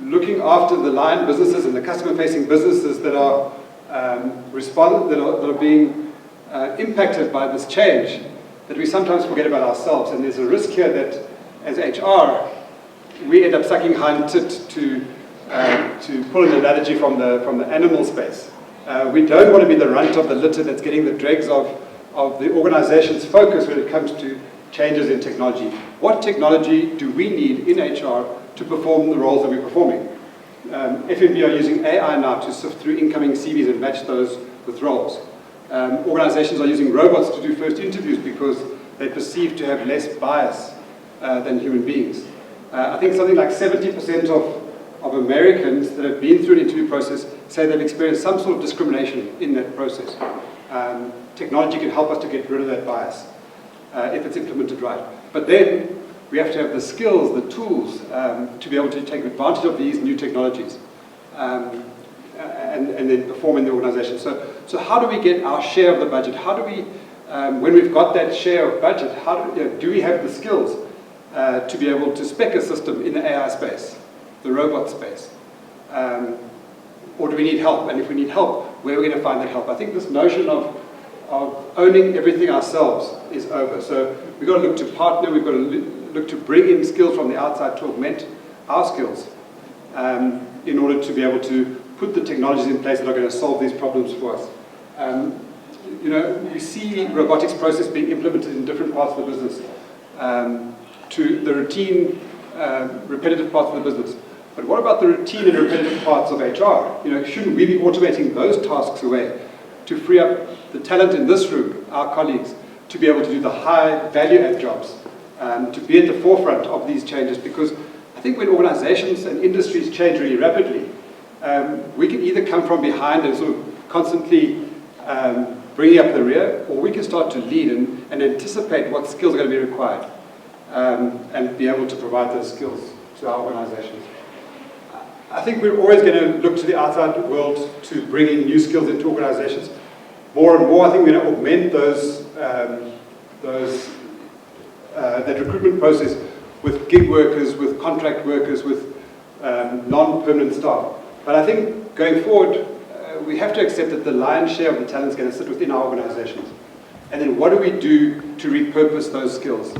looking after the line businesses and the customer-facing businesses that are that are being impacted by this change, that we sometimes forget about ourselves. And there's a risk here that, as HR, we end up sucking hind tit to pull an analogy from the animal space. We don't want to be the runt of the litter that's getting the dregs of the organization's focus when it comes to changes in technology. What technology do we need in HR to perform the roles that we're performing? FNB are using AI now to sift through incoming CVs and match those with roles. Organizations are using robots to do first interviews because they perceive to have less bias than human beings. I think something like 70% of Americans that have been through an interview process say they've experienced some sort of discrimination in that process. Technology can help us to get rid of that bias if it's implemented right. But then we have to have the skills, the tools to be able to take advantage of these new technologies and then perform in the organization. So how do we get our share of the budget? How do we, when we've got that share of budget, how do we have the skills to be able to spec a system in the AI space, the robot space? Or do we need help? And if we need help, where are we going to find that help? I think this notion of owning everything ourselves is over. So we've got to look to partner, we've got to look to bring in skills from the outside to augment our skills in order to be able to put the technologies in place that are going to solve these problems for us. You know, we see robotics process being implemented in different parts of the business, to the routine, repetitive parts of the business. But what about the routine and repetitive parts of HR? You know, shouldn't we be automating those tasks away to free up the talent in this room, our colleagues, to be able to do the high value-add jobs, to be at the forefront of these changes? Because I think when organizations and industries change really rapidly, we can either come from behind and sort of constantly bringing up the rear, or we can start to lead and anticipate what skills are going to be required and be able to provide those skills to our organizations. I think we're always going to look to the outside world to bring in new skills into organizations. More and more, I think we're going to augment that recruitment process with gig workers, with contract workers, with non-permanent staff. But I think going forward, we have to accept that the lion's share of the talent is going to sit within our organizations. And then what do we do to repurpose those skills?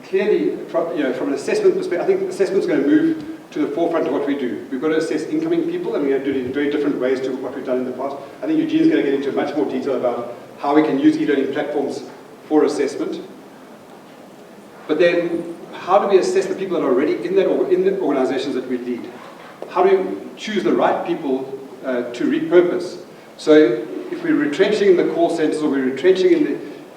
Clearly, from an assessment perspective, I think assessment is going to move to the forefront of what we do. We've got to assess incoming people, and we're going to do it in very different ways to what we've done in the past. I think Eugene's going to get into much more detail about how we can use e-learning platforms for assessment. But then, how do we assess the people that are already in the organizations that we lead? How do we choose the right people to repurpose? So if we're retrenching in the call centers or we're retrenching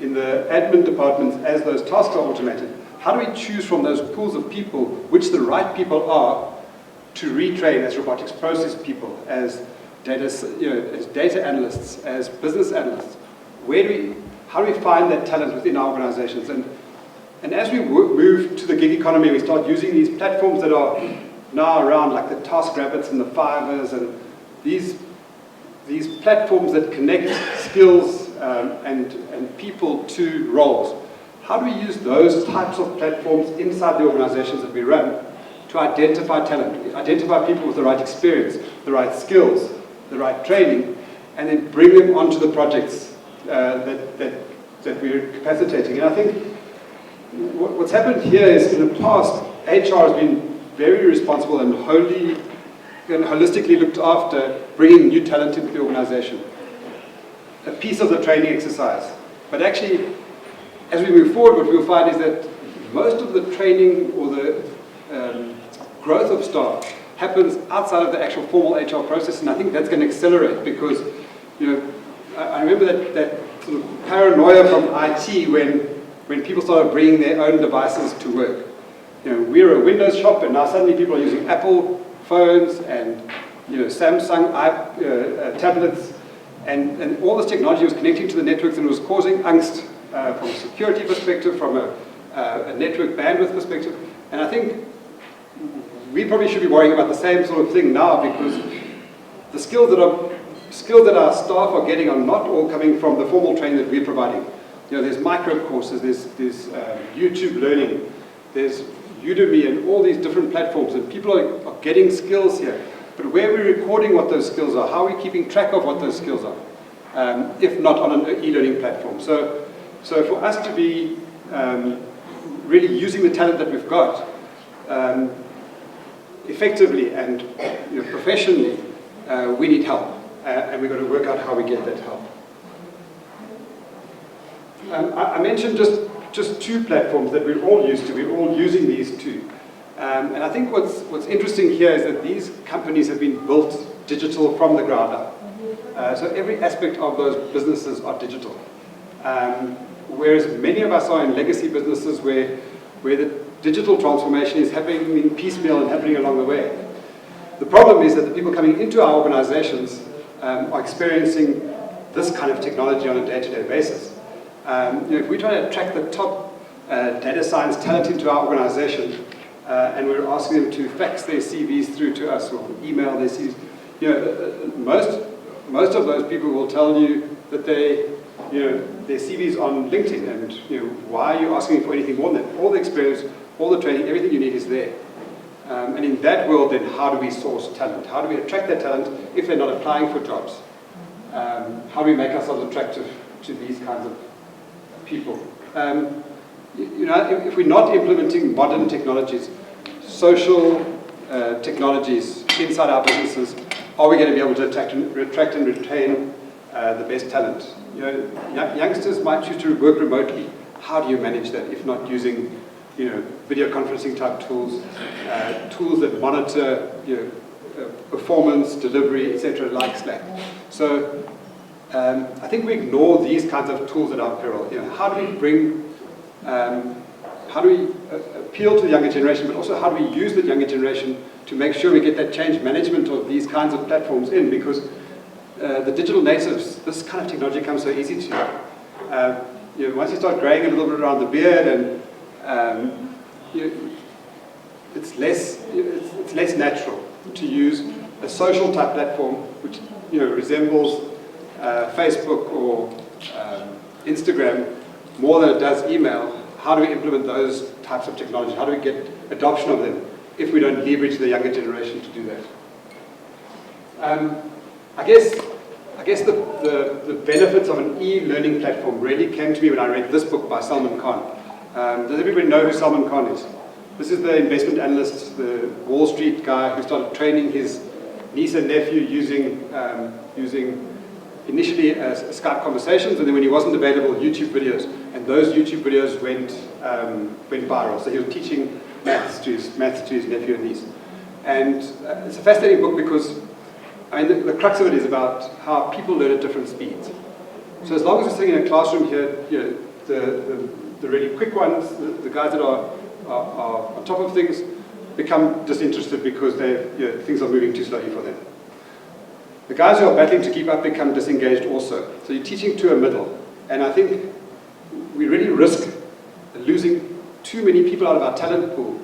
in the admin departments as those tasks are automated, how do we choose from those pools of people which the right people are to retrain as robotics process people, as data, as data analysts, as business analysts? How do we find that talent within our organizations? And as we move to the gig economy, we start using these platforms that are now around, like the TaskRabbits and the Fivers, and these platforms that connect skills and people to roles. How do we use those types of platforms inside the organizations that we run to identify talent, identify people with the right experience, the right skills, the right training, and then bring them onto the projects that we're capacitating? And I think what's happened here is, in the past, HR has been very responsible and holistically looked after bringing new talent into the organization. A piece of the training exercise. But actually, as we move forward, what we'll find is that most of the training or the growth of staff happens outside of the actual formal HR process, and I think that's going to accelerate because, I remember that sort of paranoia from IT when people started bringing their own devices to work. We're a Windows shop, and now suddenly people are using Apple phones and Samsung tablets, and all this technology was connecting to the networks, and it was causing angst from a security perspective, from a network bandwidth perspective. And I think we probably should be worrying about the same sort of thing now, because the skills that our staff are getting are not all coming from the formal training that we're providing. There's micro courses, there's YouTube learning, there's Udemy, and all these different platforms, and people are getting skills here. But where are we recording what those skills are? How are we keeping track of what those skills are? If not on an e-learning platform. So for us to be really using the talent that we've got effectively and professionally, we need help. And we've got to work out how we get that help. I mentioned just two platforms that we're all used to. We're all using these two. And I think what's interesting here is that these companies have been built digital from the ground up. So every aspect of those businesses are digital. Whereas many of us are in legacy businesses where the digital transformation is happening in piecemeal and happening along the way. The problem is that the people coming into our organizations are experiencing this kind of technology on a day-to-day basis. If we try to attract the top data science talent into our organization, and we're asking them to fax their CVs through to us or email their CVs, most of those people will tell you that their CVs on LinkedIn, and why are you asking for anything more than that? All the experience, all the training, everything you need is there. And in that world, then how do we source talent? How do we attract that talent if they're not applying for jobs? How do we make ourselves attractive to these kinds of people? If we're not implementing modern technologies, social technologies inside our businesses, are we going to be able to attract and retain the best talent? Youngsters might choose to work remotely. How do you manage that if not using video conferencing type tools, tools that monitor performance, delivery, etc., like Slack? So I think we ignore these kinds of tools at our peril. How do we appeal to the younger generation, but also how do we use the younger generation to make sure we get that change management of these kinds of platforms in? Because the digital natives, this kind of technology comes so easy to you. Once you start graying a little bit around the beard, and it's less natural to use a social type platform which resembles Facebook or Instagram more than it does email. How do we implement those types of technology? How do we get adoption of them if we don't leverage the younger generation to do that? I guess the benefits of an e-learning platform really came to me when I read this book by Salman Khan. Does everybody know who Salman Khan is? This is the investment analyst, the Wall Street guy who started training his niece and nephew using initially Skype conversations, and then when he wasn't available, YouTube videos. And those YouTube videos went viral. So he was teaching maths to his nephew and niece. And it's a fascinating book because the crux of it is about how people learn at different speeds. So as long as we're sitting in a classroom here, the really quick ones, the guys that are on top of things, become disinterested because things are moving too slowly for them. The guys who are battling to keep up become disengaged also. So you're teaching to a middle. And I think we really risk losing too many people out of our talent pool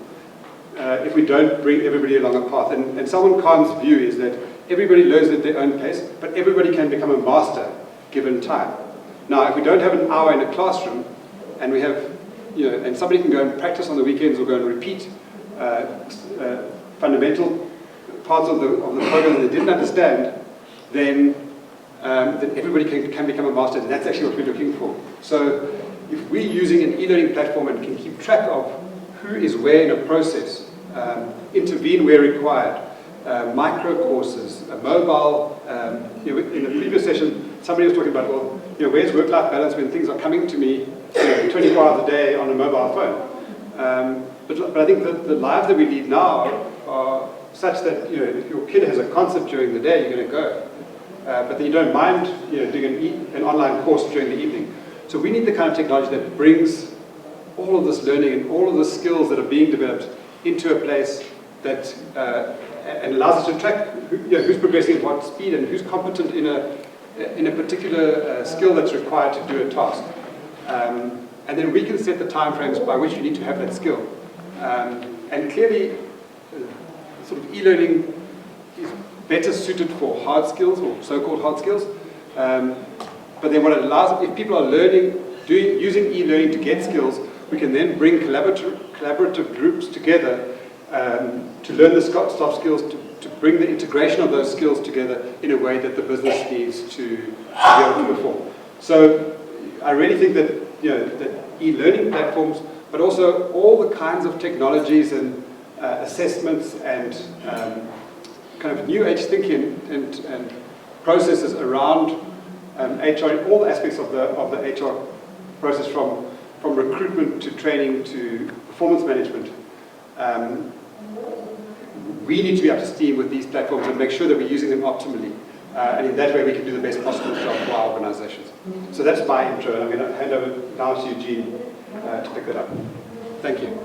if we don't bring everybody along a path. And Salman Khan's view is that everybody learns at their own pace, but everybody can become a master given time. Now, if we don't have an hour in a classroom, and we have, and somebody can go and practice on the weekends or go and repeat fundamental parts of the program that they didn't understand, then everybody can become a master, and that's actually what we're looking for. So if we're using an e-learning platform and can keep track of who is where in a process, intervene where required, micro courses, mobile, in the previous session, somebody was talking about, where's work-life balance when things are coming to me 24 hours a day on a mobile phone? But I think that the lives that we lead now are such that if your kid has a concert during the day, you're going to go. But then you don't mind doing an online course during the evening. So we need the kind of technology that brings all of this learning and all of the skills that are being developed into a place that and allows us to track who's progressing at what speed and who's competent in a particular skill that's required to do a task. And then we can set the timeframes by which you need to have that skill. And clearly, sort of e-learning is better suited for hard skills or so-called hard skills. But then what it allows, if people are learning, using e-learning to get skills, we can then bring collaborative groups together to to learn the soft skills, to bring the integration of those skills together in a way that the business needs to be able to perform. So I really think that, that e-learning platforms, but also all the kinds of technologies and assessments and kind of new age thinking and processes around HR in all aspects of the HR process, from recruitment to training to performance management. We need to be up to steam with these platforms and make sure that we're using them optimally. And in that way, we can do the best possible job for our organizations. So that's my intro, and I'm going to hand over now to Eugene to pick that up. Thank you.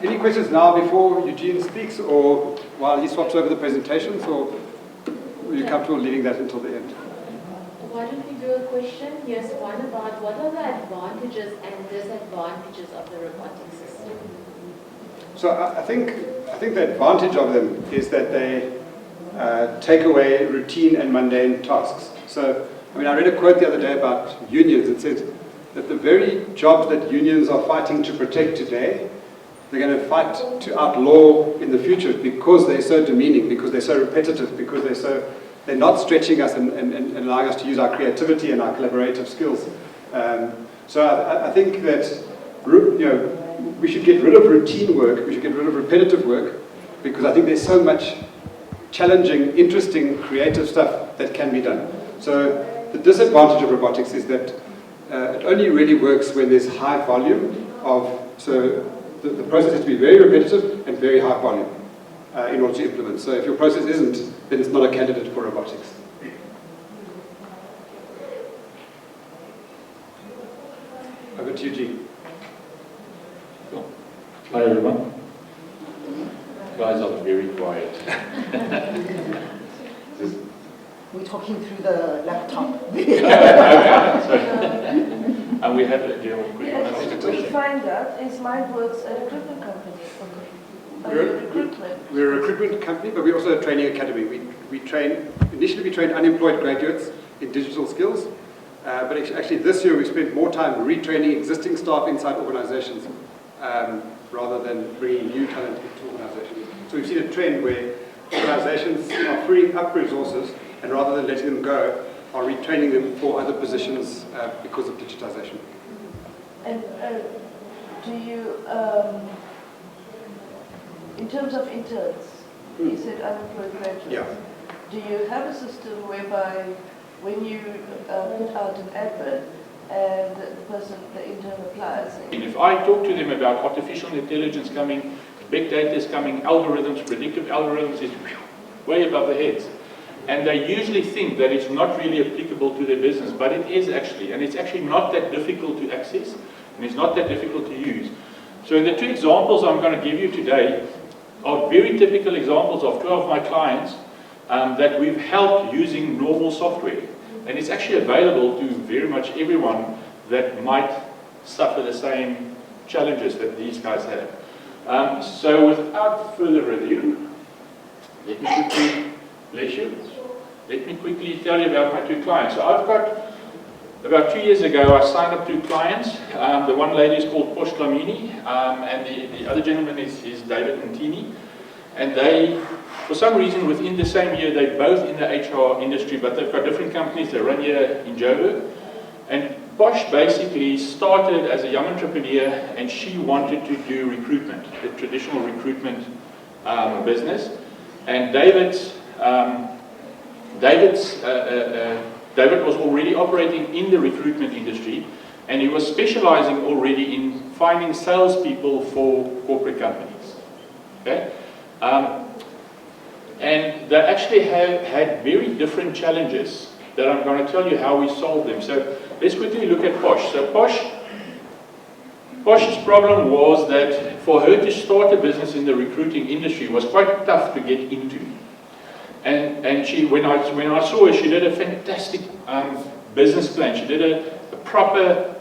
Any questions now before Eugene speaks, or while he swaps over the presentations, or are you comfortable leaving that until the end? Why don't we do a question? Yes, one about what are the advantages and disadvantages of the robotic system? So I think the advantage of them is that they take away routine and mundane tasks. So, I read a quote the other day about unions. It said that the very jobs that unions are fighting to protect today, they're going to fight to outlaw in the future because they're so demeaning, because they're so repetitive, because they're not stretching us and allowing us to use our creativity and our collaborative skills. So I think that we should get rid of routine work, we should get rid of repetitive work, because I think there's so much challenging, interesting, creative stuff that can be done. So the disadvantage of robotics is that it only really works when there's high volume so the process has to be very repetitive and very high volume in order to implement. So if your process isn't, then it's not a candidate for robotics. Over to you, G. Cool. Hi everyone. You guys are very quiet. We're talking through the laptop. Okay. And we have a deal. We find out is MindWorks a recruitment company? We're a recruitment company, but we're also a training academy. Initially we train unemployed graduates in digital skills, but actually this year we spent more time retraining existing staff inside organizations rather than bringing new talent into organizations. So we've seen a trend where organizations are freeing up resources, and rather than letting them go, are retraining them for other positions because of digitization. And do you, in terms of interns, you said unemployed graduates, Yeah. do you have a system whereby when you put out an advert and the intern applies? If I talk to them about artificial intelligence coming, big data is coming, algorithms, predictive algorithms, is way above their heads. And they usually think that it's not really applicable to their business, but it is actually. And it's actually not that difficult to access, and it's not that difficult to use. So the two examples I'm going to give you today are very typical examples of two of my clients that we've helped using normal software. And it's actually available to very much everyone that might suffer the same challenges that these guys have. So without further ado, let me quickly tell you about my two clients. So I've got, about 2 years ago, I signed up two clients. The one lady is called Posh Lamini, and the other gentleman is David Ntini. And they, for some reason, within the same year, they're both in the HR industry, but they've got different companies. They run here in Joburg. And Posh basically started as a young entrepreneur, and she wanted to do recruitment, the traditional recruitment business. And David was already operating in the recruitment industry, and he was specializing already in finding salespeople for corporate companies. Okay? And they actually have had very different challenges that I'm going to tell you how we solved them. So let's quickly look at Posh. So Posh's problem was that for her to start a business in the recruiting industry was quite tough to get into. And she, when I saw her, she did a fantastic business plan. She did a proper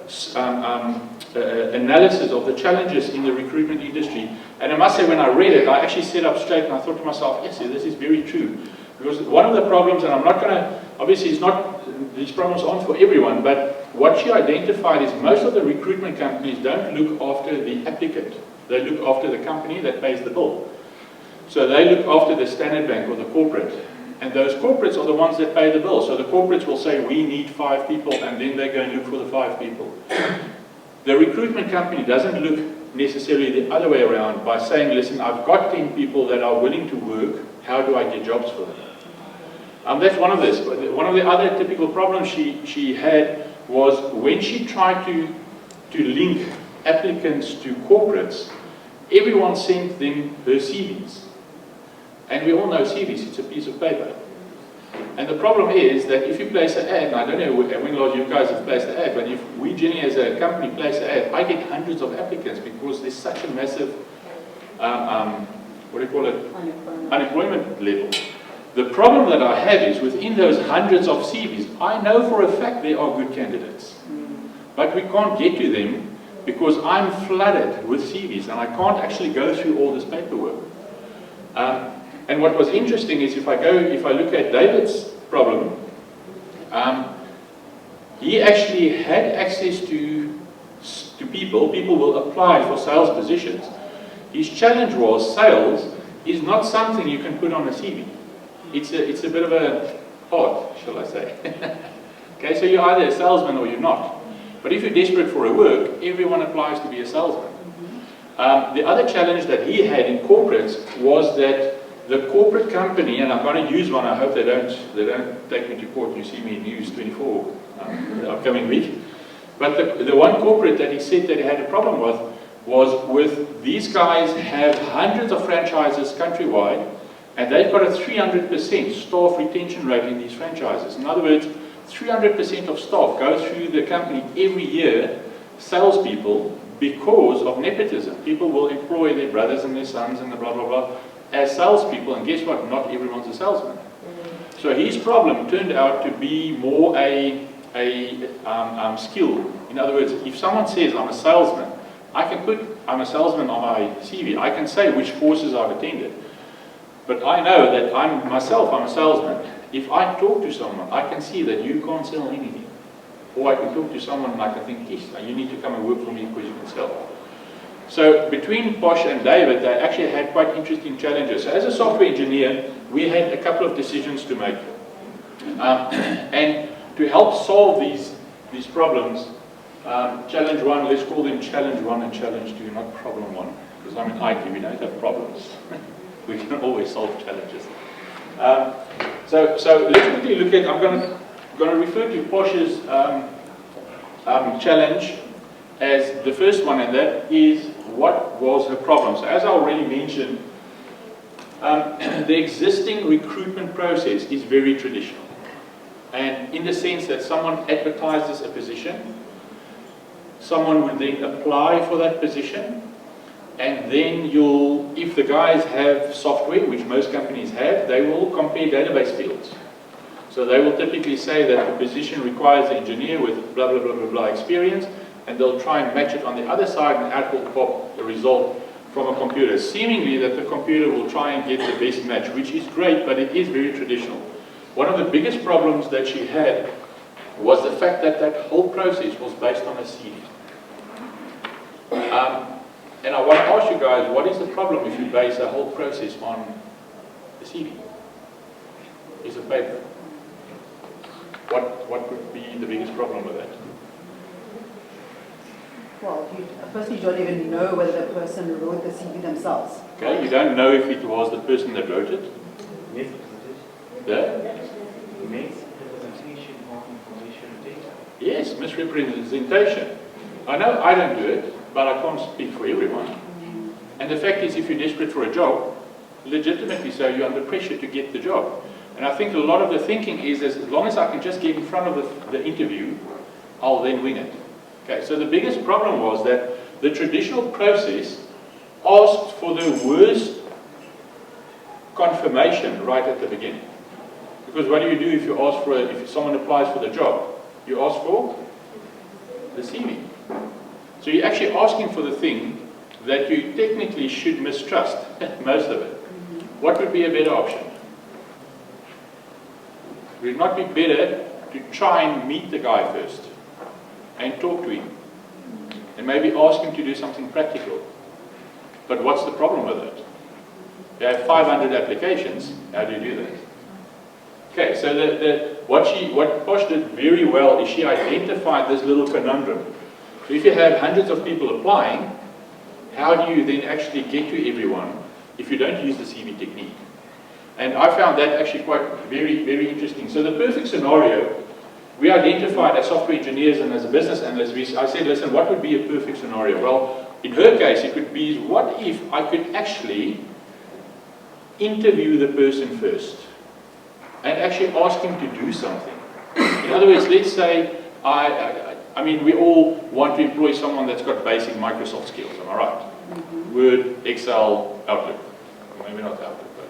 analysis of the challenges in the recruitment industry. And I must say, when I read it, I actually sat up straight and I thought to myself, yes, this is very true. Because one of the problems, and I'm not going to, obviously it's not, these problems aren't for everyone, but what she identified is most of the recruitment companies don't look after the applicant. They look after the company that pays the bill. So they look after the Standard Bank or the corporate. And those corporates are the ones that pay the bill. So the corporates will say, we need 5 people, and then they go and look for the 5 people. The recruitment company doesn't look necessarily the other way around by saying, listen, I've got 10 people that are willing to work, how do I get jobs for them? That's one of this. One of the other typical problems she had was when she tried to link applicants to corporates, everyone sent them her CVs. And we all know CVs, it's a piece of paper. And the problem is that if you place an ad, and I don't know when last you guys have placed an ad, but if we generally as a company place an ad, I get hundreds of applicants because there's such a massive, what do you call it? Unemployment level. The problem that I have is within those hundreds of CVs, I know for a fact there are good candidates. But we can't get to them because I'm flooded with CVs and I can't actually go through all this paperwork. And what was interesting is if I look at David's problem, he actually had access to people. People will apply for sales positions. His challenge was sales is not something you can put on a CV. It's a bit of a art, shall I say. Okay, so you're either a salesman or you're not. But if you're desperate for a work, everyone applies to be a salesman. The other challenge that he had in corporates was that the corporate company, and I'm going to use one, I hope they don't take me to court, you see me in News 24 the upcoming week. But the one corporate that he said that he had a problem with was with these guys have hundreds of franchises countrywide, and they've got a 300% staff retention rate in these franchises. In other words, 300% of staff go through the company every year, salespeople, because of nepotism. People will employ their brothers and their sons and the blah, blah, blah, as salespeople, and guess what? Not everyone's a salesman. So his problem turned out to be more a skill. In other words, if someone says, I'm a salesman, I can put, I'm a salesman on my CV. I can say which courses I've attended. But I know that I'm a salesman. If I talk to someone, I can see that you can't sell anything. Or I can talk to someone and I can think, yes, you need to come and work for me because you can sell. So between Posh and David, they actually had quite interesting challenges. So as a software engineer, we had a couple of decisions to make. And to help solve these problems, challenge one, let's call them challenge one and challenge two, not problem one. Because I'm in IT, we don't have problems. We can always solve challenges. So let's quickly look at, I'm going to refer to Posh's challenge as the first one, and that is what was her problem. So as I already mentioned, the existing recruitment process is very traditional. And in the sense that someone advertises a position, someone would then apply for that position, and then if the guys have software, which most companies have, they will compare database fields. So they will typically say that the position requires an engineer with blah, blah, blah, blah, blah experience, and they'll try and match it on the other side, and out will pop a result from a computer. Seemingly that the computer will try and get the best match, which is great, but it is very traditional. One of the biggest problems that she had was the fact that that whole process was based on a CV. And I want to ask you guys, what is the problem if you base a whole process on a CV? Piece of paper. What would be the biggest problem with that? Well, firstly, you don't even know whether the person wrote the CV themselves. Okay, you don't know if it was the person that wrote it. Yeah? Misrepresentation of information data. Yes, misrepresentation. I know I don't do it, but I can't speak for everyone. And the fact is, if you're desperate for a job, legitimately so, you're under pressure to get the job. And I think a lot of the thinking is, as long as I can just get in front of the interview, I'll then win it. Okay, so the biggest problem was that the traditional process asked for the worst confirmation right at the beginning. Because what do you do if you ask for if someone applies for the job? You ask for the CV. So you're actually asking for the thing that you technically should mistrust, most of it. What would be a better option? Would it not be better to try and meet the guy first and talk to him and maybe ask him to do something practical? But what's the problem with it? You have 500 applications. How do you do that? Okay, so what Posh did very well is she identified this little conundrum. So if you have hundreds of people applying, how do you then actually get to everyone if you don't use the CV technique? And I found that actually quite very, very interesting. So the perfect scenario, we identified as software engineers and as a business analyst, I said, listen, what would be a perfect scenario? Well, in her case, it could be, what if I could actually interview the person first and actually ask him to do something? In other words, let's say, I mean, we all want to employ someone that's got basic Microsoft skills, am I right? Word, Excel, Outlook. Maybe not Outlook, but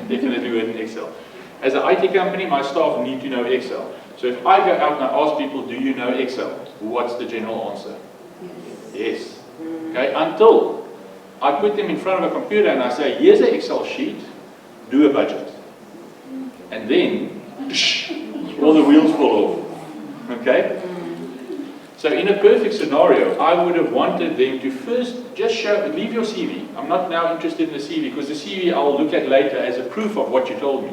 definitely Word and Excel. As an IT company, my staff need to know Excel. So if I go out and I ask people, do you know Excel? What's the general answer? Yes. Okay, until I put them in front of a computer and I say, here's an Excel sheet, do a budget. And then, all the wheels fall off. Okay? So in a perfect scenario, I would have wanted them to first just leave your CV. I'm not now interested in the CV, because the CV I'll look at later as a proof of what you told me.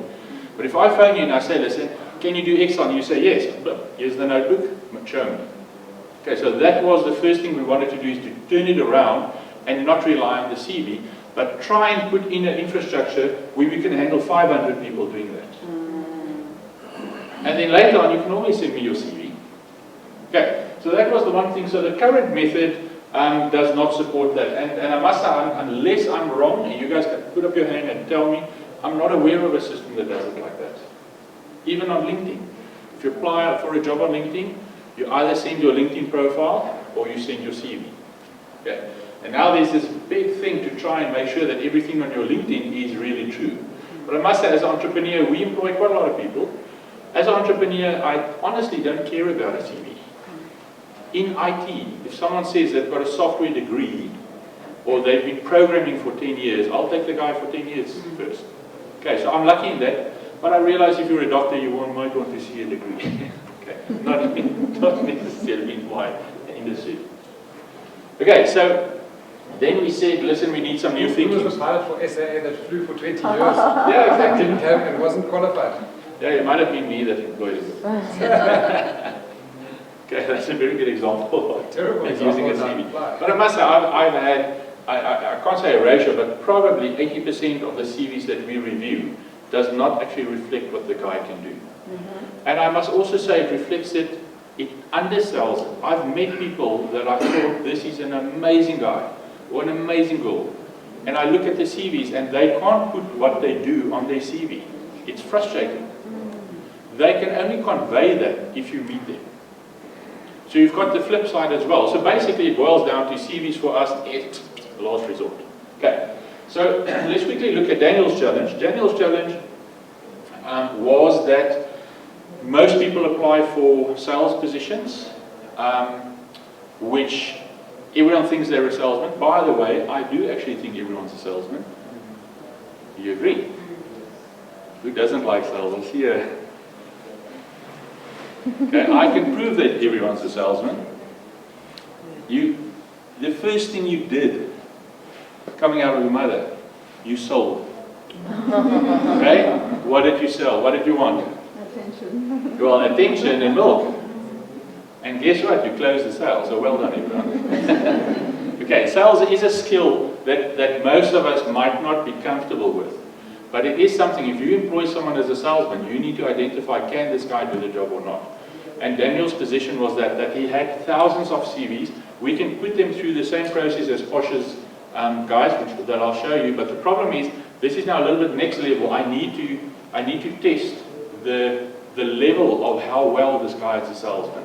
But if I phone you and I say, listen, can you do Excel? And you say, yes. Here's the notebook, show me. Okay, so that was the first thing we wanted to do, is to turn it around and not rely on the CV, but try and put in an infrastructure where we can handle 500 people doing that. And then later on, you can always send me your CV. Okay, so that was the one thing. So the current method does not support that. And I must say, unless I'm wrong, and you guys can put up your hand and tell me, I'm not aware of a system that does it like that. Even on LinkedIn. If you apply for a job on LinkedIn, you either send your LinkedIn profile or you send your CV. Okay. And now there's this big thing to try and make sure that everything on your LinkedIn is really true. But I must say, as an entrepreneur, we employ quite a lot of people. As an entrepreneur, I honestly don't care about a CV. In IT, if someone says they've got a software degree or they've been programming for 10 years, I'll take the guy for 10 years first. Okay, so I'm lucky in that, but I realize if you're a doctor, you might want to see a degree. Okay, not necessarily in my industry. Okay, so then we said, listen, we need some new thinking. Who was the pilot for SAA that flew for 20 years? Yeah, exactly. Didn't have and wasn't qualified. Yeah, it might have been me that employed him. Okay, that's a very good example of Terrible using a CV. But I must say, I've had, I can't say a ratio, but probably 80% of the CVs that we review does not actually reflect what the guy can do. And I must also say it reflects it, it undersells it. I've met people that I thought, this is an amazing guy or an amazing girl. And I look at the CVs and they can't put what they do on their CV. It's frustrating. They can only convey that if you meet them. So you've got the flip side as well. So basically it boils down to CVs for us at last resort. Okay, so let's quickly look at Daniel's challenge. Daniel's challenge was that most people apply for sales positions, which everyone thinks they're a salesman. By the way, I do actually think everyone's a salesman. Do you agree? Who doesn't like sales? Here. Okay, I can prove that everyone's a salesman. The first thing you did, coming out of your mother, you sold. Okay? What did you sell? What did you want? Attention. Well, attention and milk. And guess what? You closed the sale. So well done, everyone. Okay, sales is a skill that most of us might not be comfortable with. But it is something, if you employ someone as a salesman, you need to identify, can this guy do the job or not? And Daniel's position was that he had thousands of CVs. We can put them through the same process as Posh's guys, that I'll show you. But the problem is, this is now a little bit next level. I need to test the level of how well this guy is a salesman.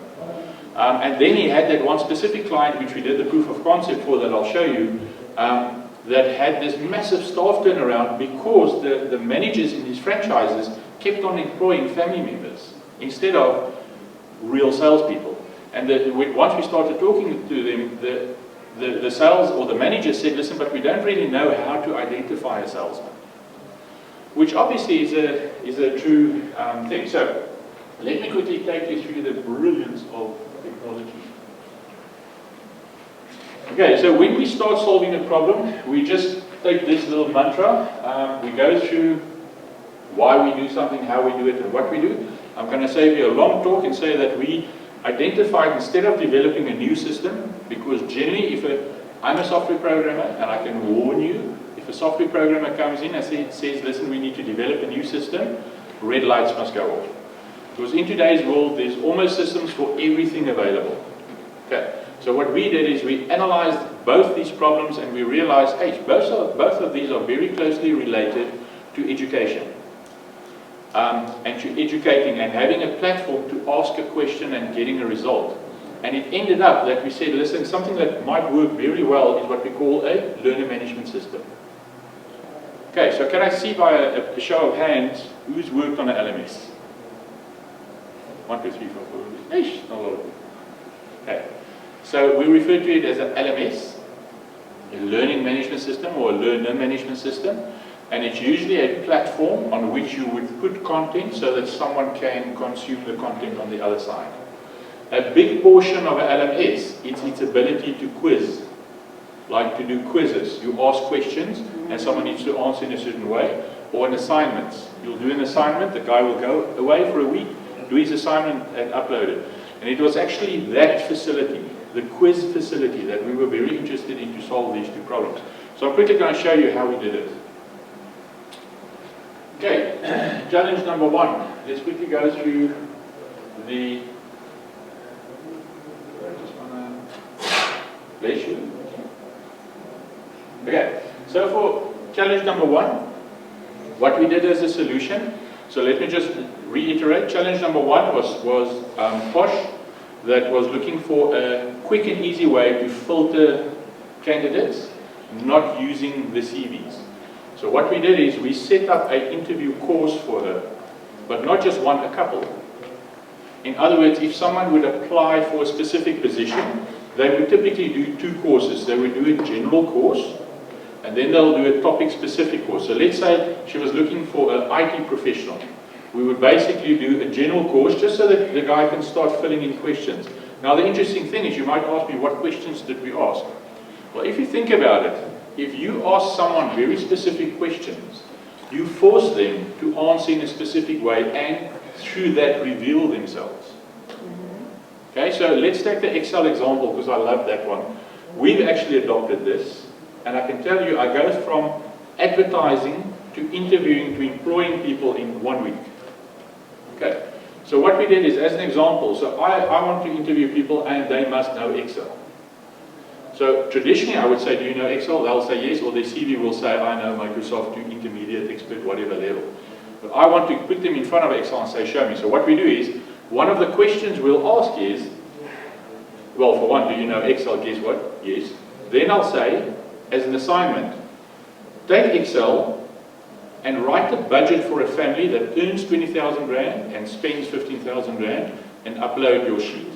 And then he had that one specific client, which we did the proof of concept for, that I'll show you, that had this massive staff turnaround because the managers in his franchises kept on employing family members instead of real salespeople. And once we started talking to them, the sales or the manager said, listen, but we don't really know how to identify a salesman. which obviously is a true thing. So let me quickly take you through the brilliance of technology. Okay, so when we start solving a problem, we just take this little mantra. We go through why we do something, how we do it, and what we do. I'm going to save you a long talk and say that we identified, instead of developing a new system, because generally I'm a software programmer, and I can warn you, if a software programmer comes in and says, listen, we need to develop a new system, red lights must go off. Because in today's world, there's almost systems for everything available. Okay. So what we did is we analyzed both these problems, and we realized, hey, both of these are very closely related to education. And to educating and having a platform to ask a question and getting a result. And it ended up that we said, listen, something that might work very well is what we call a learner management system. Okay, so can I see by a show of hands who's worked on an LMS? 1, 2, 3, 4, 5. Eish, not a lot of people. Okay, so we refer to it as an LMS, a learning management system or a learner management system. And it's usually a platform on which you would put content so that someone can consume the content on the other side. A big portion of an LMS is its ability to quiz, like to do quizzes. You ask questions and someone needs to answer in a certain way, or in assignments. You'll do an assignment, the guy will go away for a week, do his assignment and upload it. And it was actually that facility, the quiz facility, that we were very interested in to solve these two problems. So I'm quickly going to show you how we did it. Okay, challenge number 1. Let's quickly go through the... I just want to bless you. Okay, so for challenge number 1, what we did as a solution, so let me just reiterate. Challenge number 1 was Posh, that was looking for a quick and easy way to filter candidates, not using the CVs. So what we did is we set up an interview course for her, but not just one, a couple. In other words, if someone would apply for a specific position, they would typically do 2 courses. They would do a general course, and then they'll do a topic-specific course. So let's say she was looking for an IT professional. We would basically do a general course just so that the guy can start filling in questions. Now the interesting thing is, you might ask me, what questions did we ask? Well, if you think about it, if you ask someone very specific questions, you force them to answer in a specific way and through that reveal themselves. Okay, so let's take the Excel example because I love that one. We've actually adopted this, and I can tell you I go from advertising to interviewing to employing people in 1 week. Okay, so what we did is, as an example, so I want to interview people and they must know Excel. So traditionally I would say, do you know Excel? They'll say yes, or their CV will say, I know Microsoft to intermediate, expert, whatever level. But I want to put them in front of Excel and say, show me. So what we do is, one of the questions we'll ask is, well, for one, do you know Excel? Guess what? Yes. Then I'll say, as an assignment, take Excel and write a budget for a family that earns 20,000 Rand and spends 15,000 Rand and upload your sheet.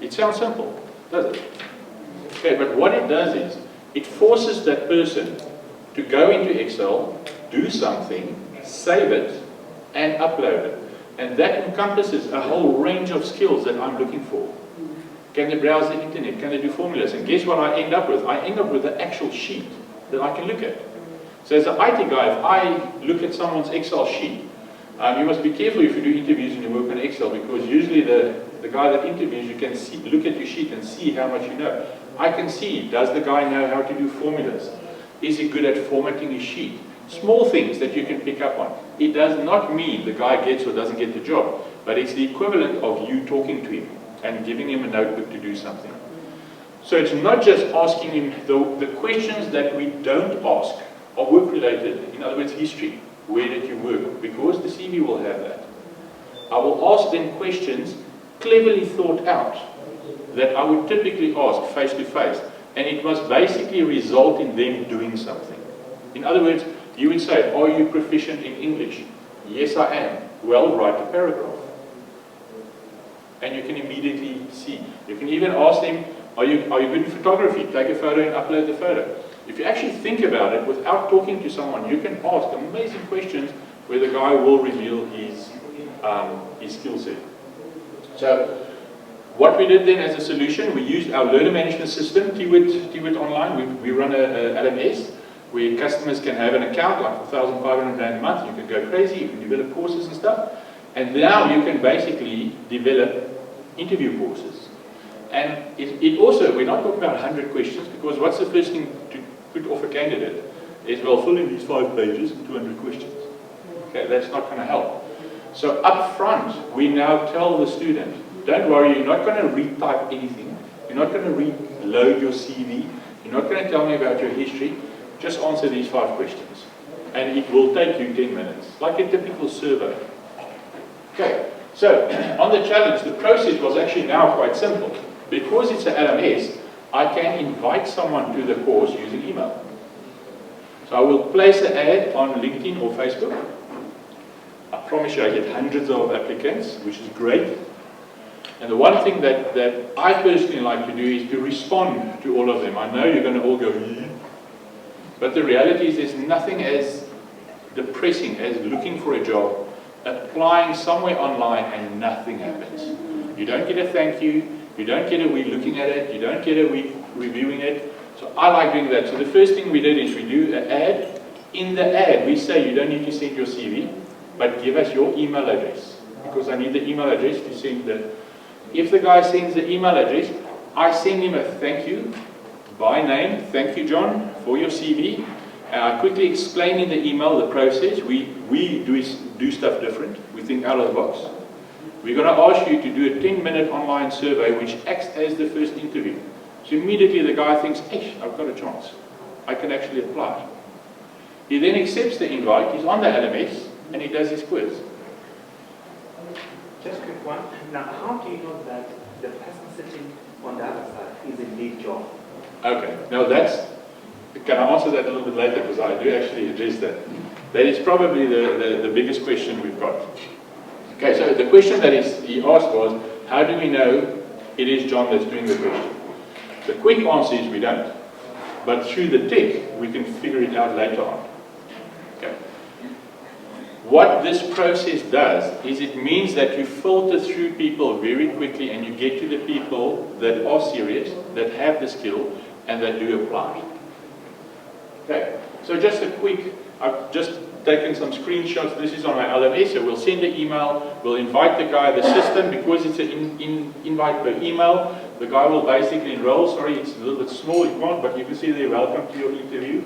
It sounds simple, does it? Okay, but what it does is, it forces that person to go into Excel, do something, save it, and upload it. And that encompasses a whole range of skills that I'm looking for. Can they browse the internet? Can they do formulas? And guess what I end up with? I end up with the actual sheet that I can look at. So as an IT guy, if I look at someone's Excel sheet, you must be careful if you do interviews and you work on Excel, because usually the guy that interviews, you can see, look at your sheet and see how much you know. I can see, does the guy know how to do formulas? Is he good at formatting his sheet? Small things that you can pick up on. It does not mean the guy gets or doesn't get the job, but it's the equivalent of you talking to him and giving him a notebook to do something. So it's not just asking him, the questions that we don't ask are work related. In other words, history. Where did you work? Because the CV will have that. I will ask them questions cleverly thought out that I would typically ask face to face, and it must basically result in them doing something. In other words, you would say, are you proficient in English? Yes, I am. Well, write a paragraph. And you can immediately see. You can even ask them, are you good in photography? Take a photo and upload the photo. If you actually think about it, without talking to someone, you can ask amazing questions where the guy will reveal his skill set. So, what we did then as a solution, we used our learner management system, Tiwit Online. We run a LMS where customers can have an account, like for 1,500 Rand a month. You can go crazy, you can develop courses and stuff. And now you can basically develop interview courses. And it also, we're not talking about 100 questions, because what's the first thing to put off a candidate is, well, fill in these 5 pages and 200 questions. Okay, that's not going to help. So up front, we now tell the student, don't worry, you're not going to retype anything. You're not going to reload your CV. You're not going to tell me about your history. Just answer these 5 questions. And it will take you 10 minutes, like a typical survey. Okay, so on the challenge, the process was actually now quite simple. Because it's an LMS, I can invite someone to the course using email. So I will place an ad on LinkedIn or Facebook. I promise you I get hundreds of applicants, which is great. And the one thing that I personally like to do is to respond to all of them. I know you're going to all go, yeah. But the reality is there's nothing as depressing as looking for a job, applying somewhere online and nothing happens. You don't get a thank you, you don't get a week looking at it, you don't get a week reviewing it. So I like doing that. So the first thing we did is we do an ad. In the ad, we say you don't need to send your CV, but give us your email address, because I need the email address to send the... If the guy sends the email address, I send him a thank you by name. Thank you, John, for your CV. And I quickly explain in the email the process. We do stuff different. We think out of the box. We're going to ask you to do a 10-minute online survey which acts as the first interview. So immediately the guy thinks, hey, I've got a chance. I can actually apply. He then accepts the invite. He's on the LMS and he does his quiz. Just a quick one. Now, how do you know that the person sitting on the other side is a lead job? Okay, now that's... Can I answer that a little bit later, because I do actually address that. That is probably the biggest question we've got. Okay, so the question that he asked was, how do we know it is John that's doing the question? The quick answer is we don't. But through the tech, we can figure it out later on. Okay. What this process does is it means that you filter through people very quickly and you get to the people that are serious, that have the skill, and that do apply. Okay, so just a quick, I've just taken some screenshots. This is on my LMS, so we'll send an email, we'll invite the guy, the system, because it's an invite per email, the guy will basically enroll. Sorry, it's a little bit small, you can't, but you can see there, welcome to your interview.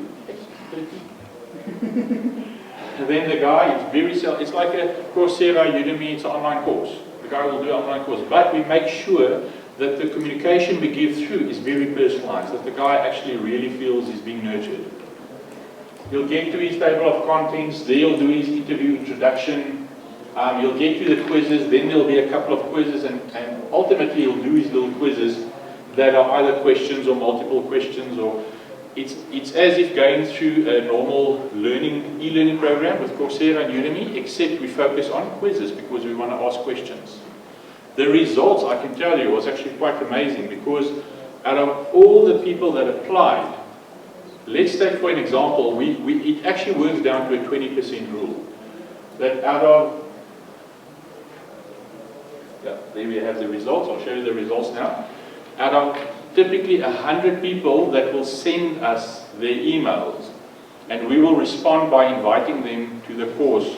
And then the guy, it's like a Coursera, Udemy, it's an online course. The guy will do an online course, but we make sure that the communication we give through is very personalized, that the guy actually really feels he's being nurtured. He'll get to his table of contents, there he'll do his interview introduction, he'll get to the quizzes, then there'll be a couple of quizzes, and ultimately he'll do his little quizzes that are either questions or multiple questions, or it's as if going through a normal e-learning program with Coursera and Udemy, except we focus on quizzes because we want to ask questions. The results, I can tell you, was actually quite amazing, because out of all the people that applied, let's take for an example, it actually works down to a 20% rule. That out of, there we have the results, I'll show you the results now. Out of typically 100 people that will send us their emails, and we will respond by inviting them to the course,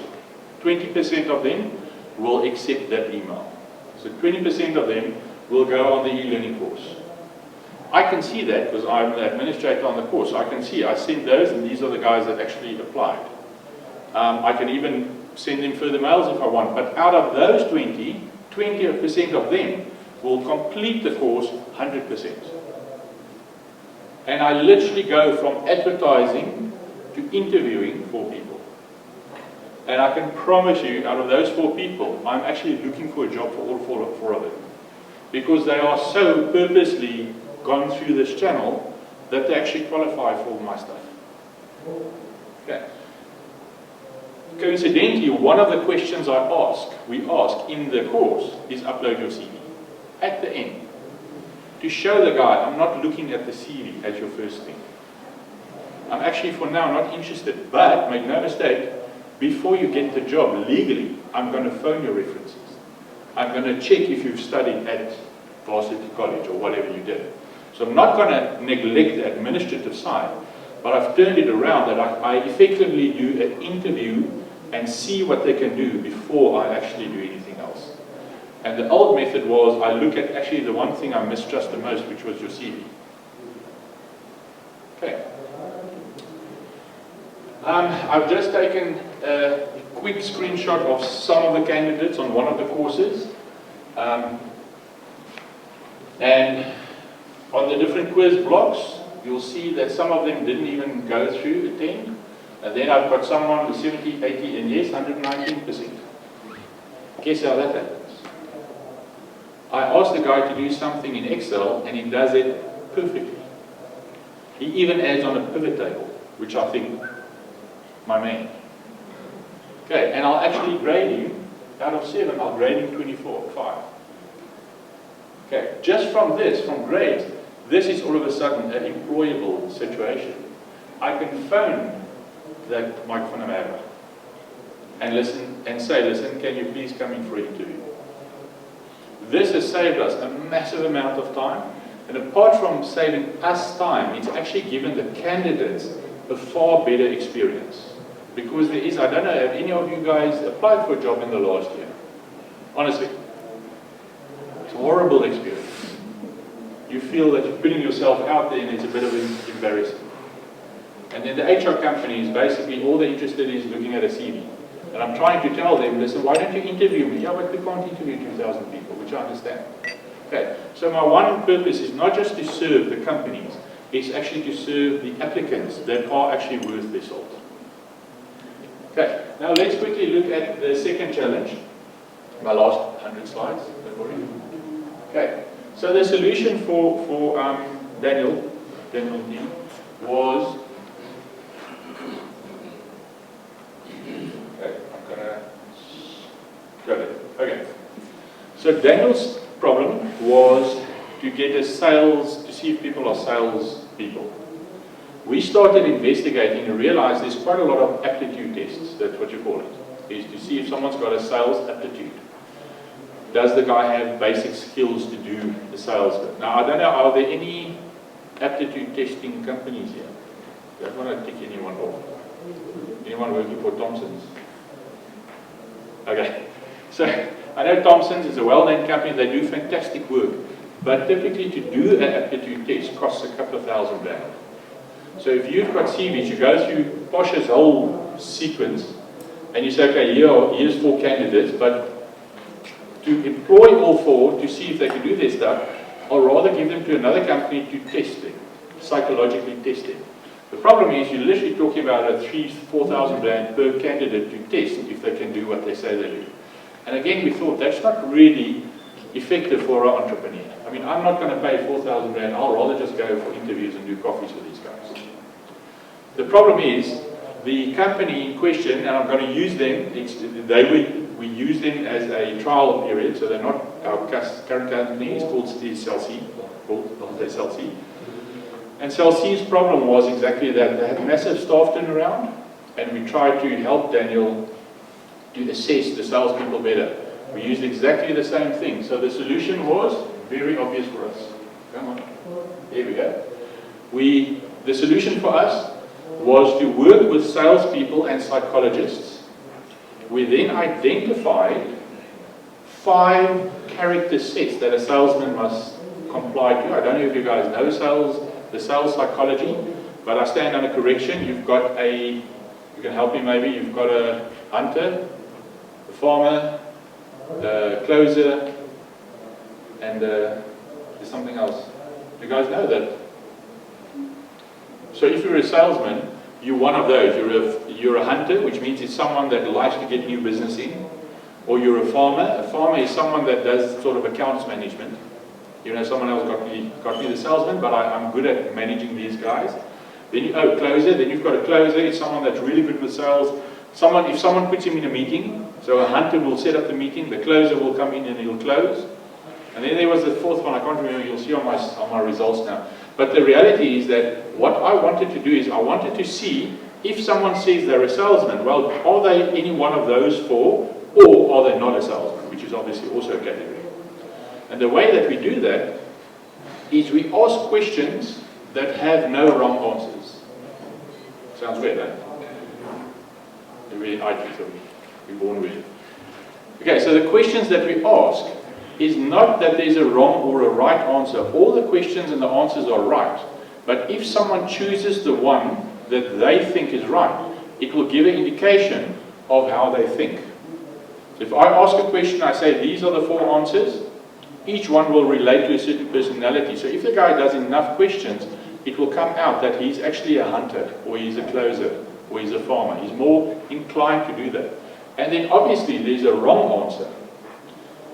20% of them will accept that email. So 20% of them will go on the e-learning course. I can see that because I'm the administrator on the course. I can see, I send those, and these are the guys that actually applied. I can even send them further mails if I want, but out of those 20% of them will complete the course 100%. And I literally go from advertising to interviewing 4 people. And I can promise you, out of those 4 people, I'm actually looking for a job for all 4 of them. Because they are so purposely gone through this channel that they actually qualify for my stuff. Okay. Coincidentally, one of the questions we ask in the course is upload your CV at the end. To show the guy, I'm not looking at the CV as your first thing. I'm actually for now not interested. But make no mistake, before you get the job legally, I'm going to phone your references. I'm going to check if you've studied at varsity college or whatever you did. So I'm not going to neglect the administrative side, but I've turned it around that I effectively do an interview and see what they can do before I actually do anything else. And the old method was I look at actually the one thing I mistrust the most, which was your CV. Okay. I've just taken a quick screenshot of some of the candidates on one of the courses. And on the different quiz blocks, you'll see that some of them didn't even go through, attend. And then I've got someone with 70, 80, and yes, 119%. Guess how that happens? I asked the guy to do something in Excel, and he does it perfectly. He even adds on a pivot table, which I think, my man. Okay, and I'll actually grade him, out of 7, I'll grade him 24, 5. Okay, just from this, from grades, this is all of a sudden an employable situation. I can phone that Mike van der Merwe and listen and say, listen, can you please come in for an interview? This has saved us a massive amount of time, and apart from saving us time, it's actually given the candidates a far better experience. Because there is, I don't know, have any of you guys applied for a job in the last year? Honestly. It's a horrible experience. You feel that you're putting yourself out there and it's a bit of embarrassing. And then the HR companies, basically all they're interested in is looking at a CV. And I'm trying to tell them, listen, why don't you interview me? Yeah, but we can't interview 2,000 people, which I understand. Okay, so my one purpose is not just to serve the companies, it's actually to serve the applicants that are actually worth their salt. Okay, now let's quickly look at the second challenge. My last 100 slides, don't worry. Okay, so the solution for Daniel team was, okay, I'm gonna go there. Okay, so Daniel's problem was to get a sales, to see if people are sales people. We started investigating and realized there's quite a lot of aptitude tests, that's what you call it, is to see if someone's got a sales aptitude. Does the guy have basic skills to do the sales bit? Now, I don't know, are there any aptitude testing companies here? I don't want to tick anyone off. Anyone working for Thompson's? Okay, so I know Thompson's is a well-known company, they do fantastic work, but typically to do an aptitude test costs a couple of $1,000. So if you've got CVs, you go through Posh's whole sequence, and you say, okay, here's 4 candidates, but to employ all 4 to see if they can do their stuff, or rather give them to another company to test them, psychologically test them. The problem is you're literally talking about a 3,000-4,000 rand per candidate to test if they can do what they say they do. And again, we thought that's not really effective for our entrepreneur. I mean, I'm not going to pay 4,000 rand, I'll rather just go for interviews and do coffees with these guys. The problem is, the company in question, and I'm going to use them, we use them as a trial period, so they're not our current company, it's called CLC, And CLC's problem was exactly that. They had massive staff turnaround, and we tried to help Daniel to assess the salespeople better. We used exactly the same thing. So the solution was very obvious for us. Come on. There we go. The solution for us was to work with salespeople and psychologists. We then identified 5 character sets that a salesman must comply to. I don't know if you guys know the sales psychology, but I stand under correction. You've got you can help me maybe, you've got a hunter, a farmer, a closer, and there's something else. You guys know that? So if you're a salesman, you're one of those. You're a hunter, which means it's someone that likes to get new business in. Or you're a farmer. A farmer is someone that does sort of accounts management. You know, someone else got me the salesman, but I'm good at managing these guys. Then closer. Then you've got a closer. It's someone that's really good with sales. If someone puts him in a meeting, so a hunter will set up the meeting, the closer will come in and he'll close. And And then there was the fourth one, I can't remember, you'll see on my results now. But the reality is that what I wanted to do is I wanted to see if someone says they're a salesman, well, are they any one of those four, or are they not a salesman, which is obviously also a category. And the way that we do that is we ask questions that have no wrong answers. Sounds weird, eh? We're IT, so we're born with. Okay, so the questions that we ask is not that there's a wrong or a right answer. All the questions and the answers are right. But if someone chooses the one that they think is right, it will give an indication of how they think. So if I ask a question, I say these are the four answers, each one will relate to a certain personality. So if the guy does enough questions, it will come out that he's actually a hunter, or he's a closer, or he's a farmer. He's more inclined to do that. And then obviously there's a wrong answer,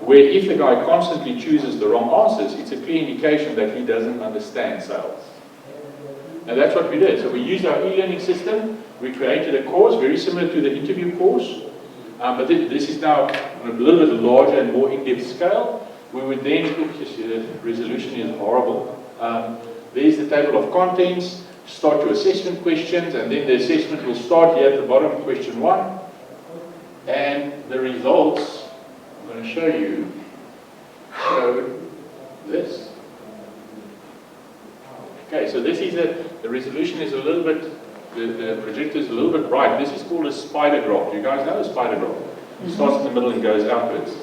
where if the guy constantly chooses the wrong answers, it's a clear indication that he doesn't understand sales. And that's what we did. So we used our e-learning system. We created a course very similar to the interview course, but this is now on a little bit larger and more in-depth scale. We would then, the resolution is horrible. There's the table of contents, start your assessment questions, and then the assessment will start here at the bottom, question 1. And the results, I'm going to show you, show this. Okay, so this is the resolution is a little bit, the projector is a little bit bright. This is called a spider graph. You guys know a spider graph? It starts in the middle and goes outwards.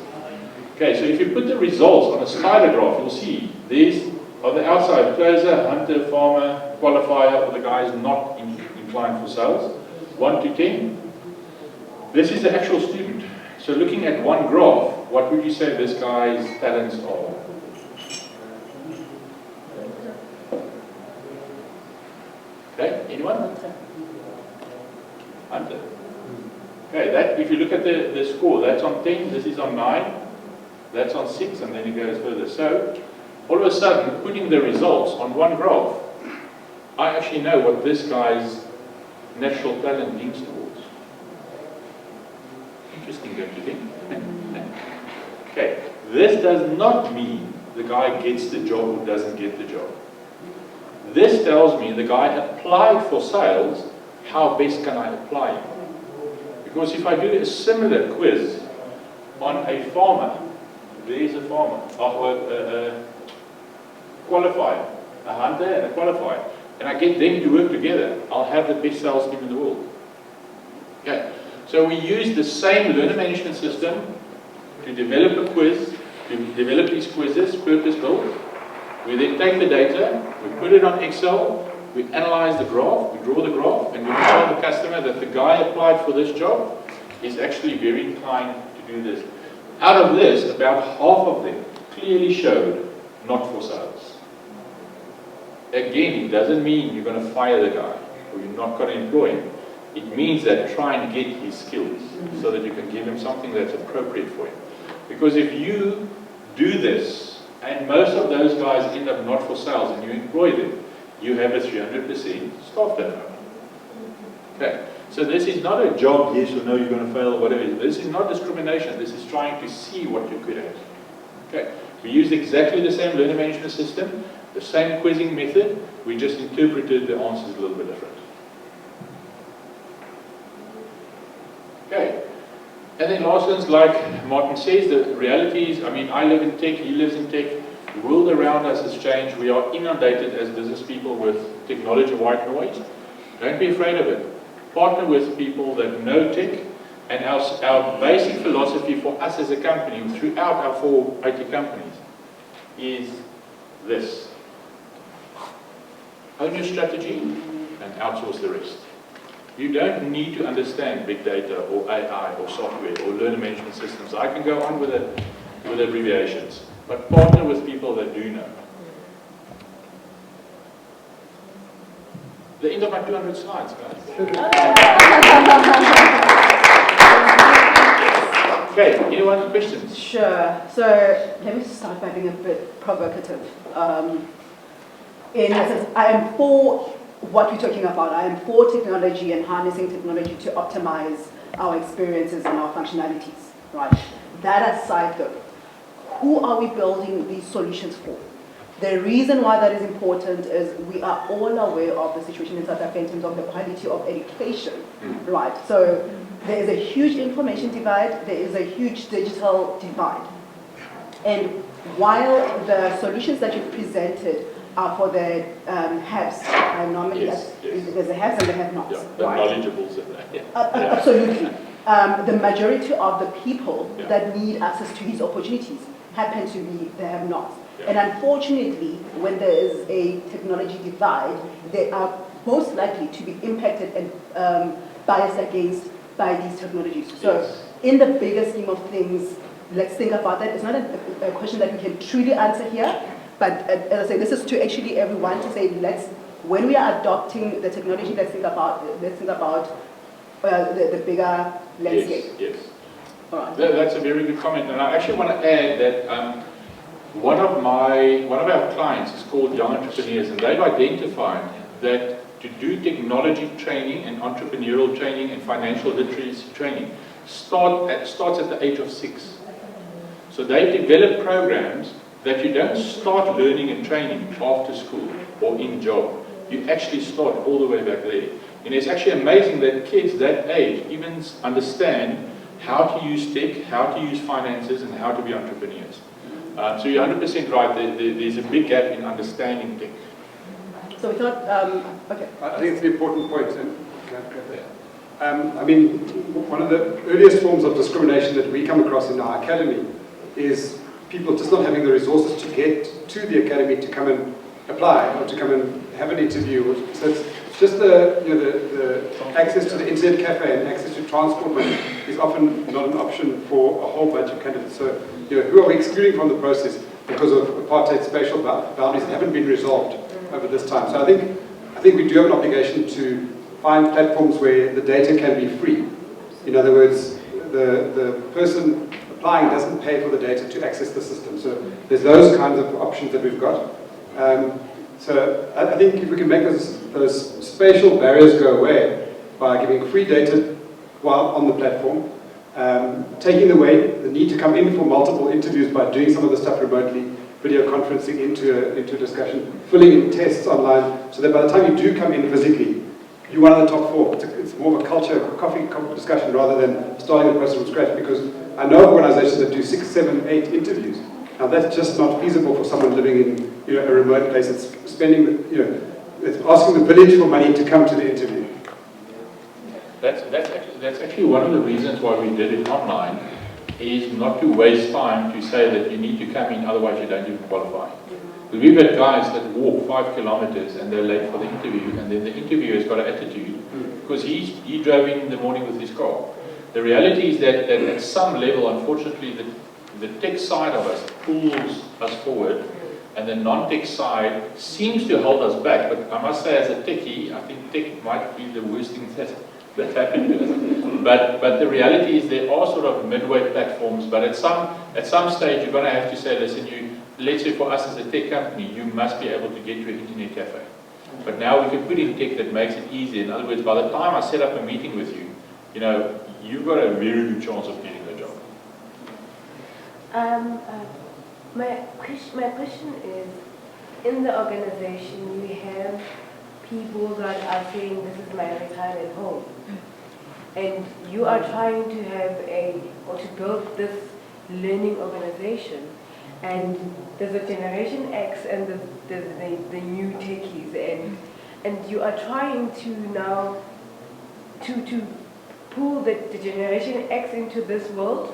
Okay, so if you put the results on a spider graph, you'll see these are the outside closer, hunter, farmer, qualifier, or the guy is not inclined for sales. 1 to 10. This is the actual student. So looking at one graph, what would you say this guy's talents are? Okay, anyone? Hunter. Okay, that if you look at the score, that's on 10, this is on 9, that's on 6, and then it goes further. So, all of a sudden, putting the results on one graph, I actually know what this guy's natural talent leans towards. Interesting, don't you think? Okay, this does not mean the guy gets the job or doesn't get the job. This tells me the guy applied for sales, how best can I apply him? Because if I do a similar quiz on a farmer, there is a farmer, or a qualifier, a hunter and a qualifier, and I get them to work together, I'll have the best sales team in the world. Okay, so we use the same learner management system to develop a quiz, to develop these quizzes, purpose-built. We then take the data, we put it on Excel, we analyze the graph, we draw the graph, and we tell the customer that the guy applied for this job is actually very inclined to do this. Out of this, about half of them clearly showed not for sales. Again, it doesn't mean you're going to fire the guy or you're not going to employ him. It means that try and get his skills so that you can give him something that's appropriate for him. Because if you do this, and most of those guys end up not for sales and you employ them, you have a 300% staff turnover. Okay, so this is not a job, yes or no, you're going to fail, or whatever. This is not discrimination. This is trying to see what you're good at. Okay, we used exactly the same learner management system, the same quizzing method. We just interpreted the answers a little bit different. Okay, and then last ones, like Martin says, the reality is, I mean, I live in tech, he lives in tech. The world around us has changed. We are inundated as business people with technology white noise. Don't be afraid of it. Partner with people that know tech, and our basic philosophy for us as a company, throughout our 4 IT companies, is this. Own your strategy and outsource the rest. You don't need to understand big data or AI or software or learner management systems. I can go on with abbreviations, but partner with people that do know. The end of my 200 slides, guys. Okay, anyone have questions? Sure. So let me start by being a bit provocative. In essence, I am for what you're talking about. I am for technology and harnessing technology to optimize our experiences and our functionalities. Right. That aside, though, who are we building these solutions for? The reason why that is important is we are all aware of the situation in South Africa in terms of the quality of education, right? So there is a huge information divide, there is a huge digital divide. And while the solutions that you've presented are for the haves, normally there's the haves and the have-nots, the right? knowledgeables and that. Absolutely. The majority of the people that need access to these opportunities happen to be the have-nots. And unfortunately, when there is a technology divide, they are most likely to be impacted and biased against by these technologies. So in the bigger scheme of things, let's think about that. It's not a question that we can truly answer here, but as I say, this is to actually everyone to say, when we are adopting the technology, let's think about the bigger landscape. Yes. All right. That's a very good comment, and I actually want to add that one of our clients is called Young Entrepreneurs, and they've identified that to do technology training and entrepreneurial training and financial literacy training starts at the age of 6. So they've developed programs that you don't start learning and training after school or in job. You actually start all the way back there. And it's actually amazing that kids that age even understand how to use tech, how to use finances, and how to be entrepreneurs. So you're 100% right, there's a big gap in understanding tech. So we thought, okay. I think it's an important point. I mean, one of the earliest forms of discrimination that we come across in our academy is people just not having the resources to get to the academy to come and apply or to come and have an interview. So it's just the access to the internet cafe and access to transport is often not an option for a whole bunch of candidates. So who are we excluding from the process because of apartheid spatial boundaries that haven't been resolved over this time? So I think we do have an obligation to find platforms where the data can be free. In other words, the person applying doesn't pay for the data to access the system. So there's those kinds of options that we've got. So I think if we can make those spatial barriers go away by giving free data while on the platform, taking away the need to come in for multiple interviews by doing some of the stuff remotely, video conferencing into a discussion, filling in tests online, so that by the time you do come in physically, you're one of the top 4. It's more of a culture, coffee discussion rather than starting the process from scratch, because I know organizations that do 6, 7, 8 interviews. Now that's just not feasible for someone living in a remote place. It's spending, it's asking the village for money to come to the interview. That's actually one of the reasons why we did it online, is not to waste time to say that you need to come in, otherwise you don't even qualify. But we've had guys that walk 5 kilometers and they're late for the interview, and then the interviewer's got an attitude because he drove in the morning with his car. The reality is that at some level, unfortunately, the tech side of us pulls us forward, and the non-tech side seems to hold us back. But I must say, as a techie, I think tech might be the worst thing that happened to us. But the reality is there are sort of midway platforms, but at some stage you're going to have to say, listen, let's say for us as a tech company, you must be able to get to an internet cafe. But now we can put in tech that makes it easy. In other words, by the time I set up a meeting with you, you've got a very good chance of getting the job. My question is, in the organization, you have people that are saying, this is my retirement home. And you are trying to to build this learning organization. And there's a Generation X and there's the new techies. And you are trying to now to pull the Generation X into this world,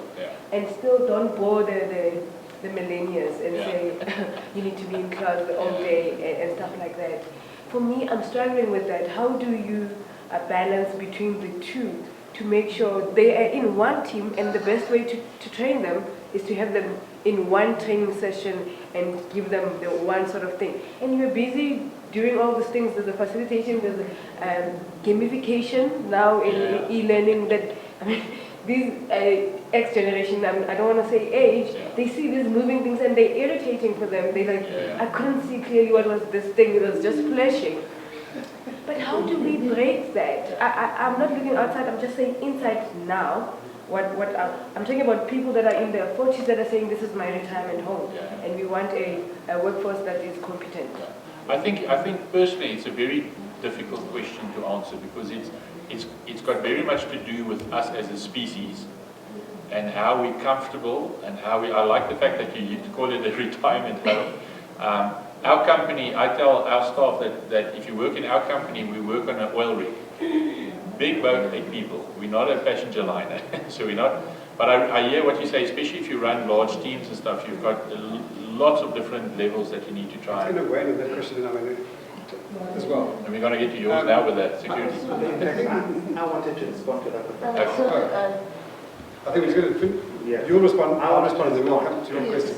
and still don't bore the millennials and say you need to be in class all day and stuff like that. For me, I'm struggling with that. How do you balance between the two to make sure they are in one team, and the best way to train them is to have them in one training session and give them the one sort of thing. And you're busy doing all these things. There's a facilitation, there's gamification now in e-learning that, these X generation, I don't want to say age, they see these moving things and they're irritating for them. They're like, I couldn't see clearly what was this thing, it was just flashing. But how do we break that? I'm not looking outside, I'm just saying inside now. I'm talking about people that are in their 40s that are saying this is my retirement home, Yeah. and we want a workforce that is competent. I think personally it's a very difficult question to answer because it's got very much to do with us as a species and how we're comfortable and how I like the fact that you call it a retirement home. Our company, I tell our staff that if you work in our company, we work on an oil rig. Big boat, 8 people. We're not a passenger liner, so we're not. But I hear what you say, especially if you run large teams and stuff. You've got lots of different levels that you need to try. In a way, with that question, as well. And we're going to get to yours now with that security. I wanted to respond to that. I think we're going to. Yeah. You'll respond. I'll I'll respond, and then we'll respond. come to your question.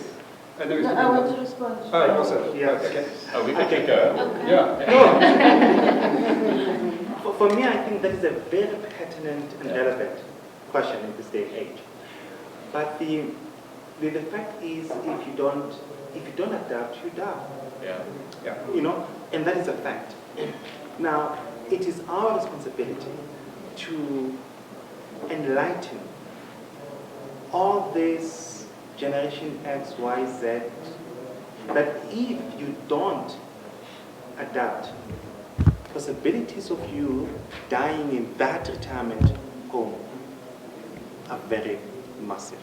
And then we I want to respond. Oh, also. Yes. Okay. Oh, we can go. Yeah. For me, I think that is a very pertinent and relevant question in this day and age. But the fact is, if you don't adapt, you die. Yeah. Yeah. You know, and that is a fact. Now, it is our responsibility to enlighten all this Generation X, Y, Z, that if you don't adapt, possibilities of you dying in that retirement home are very massive.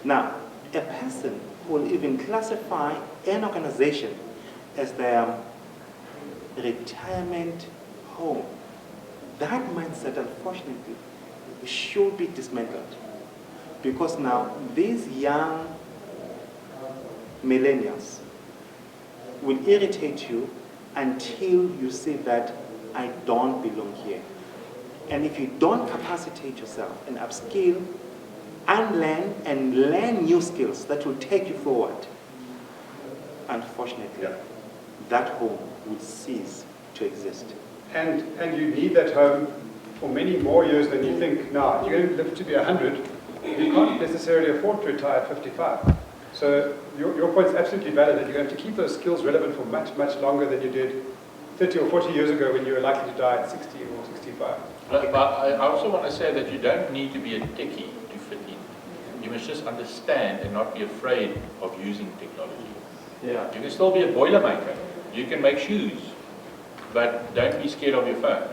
Now, a person will even classify an organization as their retirement home. That mindset, unfortunately, should be dismantled. Because now these young millennials will irritate you until you say that I don't belong here. And if you don't capacitate yourself and upskill, unlearn and learn new skills that will take you forward, unfortunately, that home will cease to exist. And you need that home for many more years than you think now. You're going to live to be 100. You can't necessarily afford to retire at 55. So your point is absolutely valid that you have to keep those skills relevant for much, much longer than you did 30 or 40 years ago when you were likely to die at 60 or 65. But I also want to say that you don't need to be a techie to fit in. You must just understand and not be afraid of using technology. Yeah. You can still be a boilermaker. You can make shoes, but don't be scared of your phone.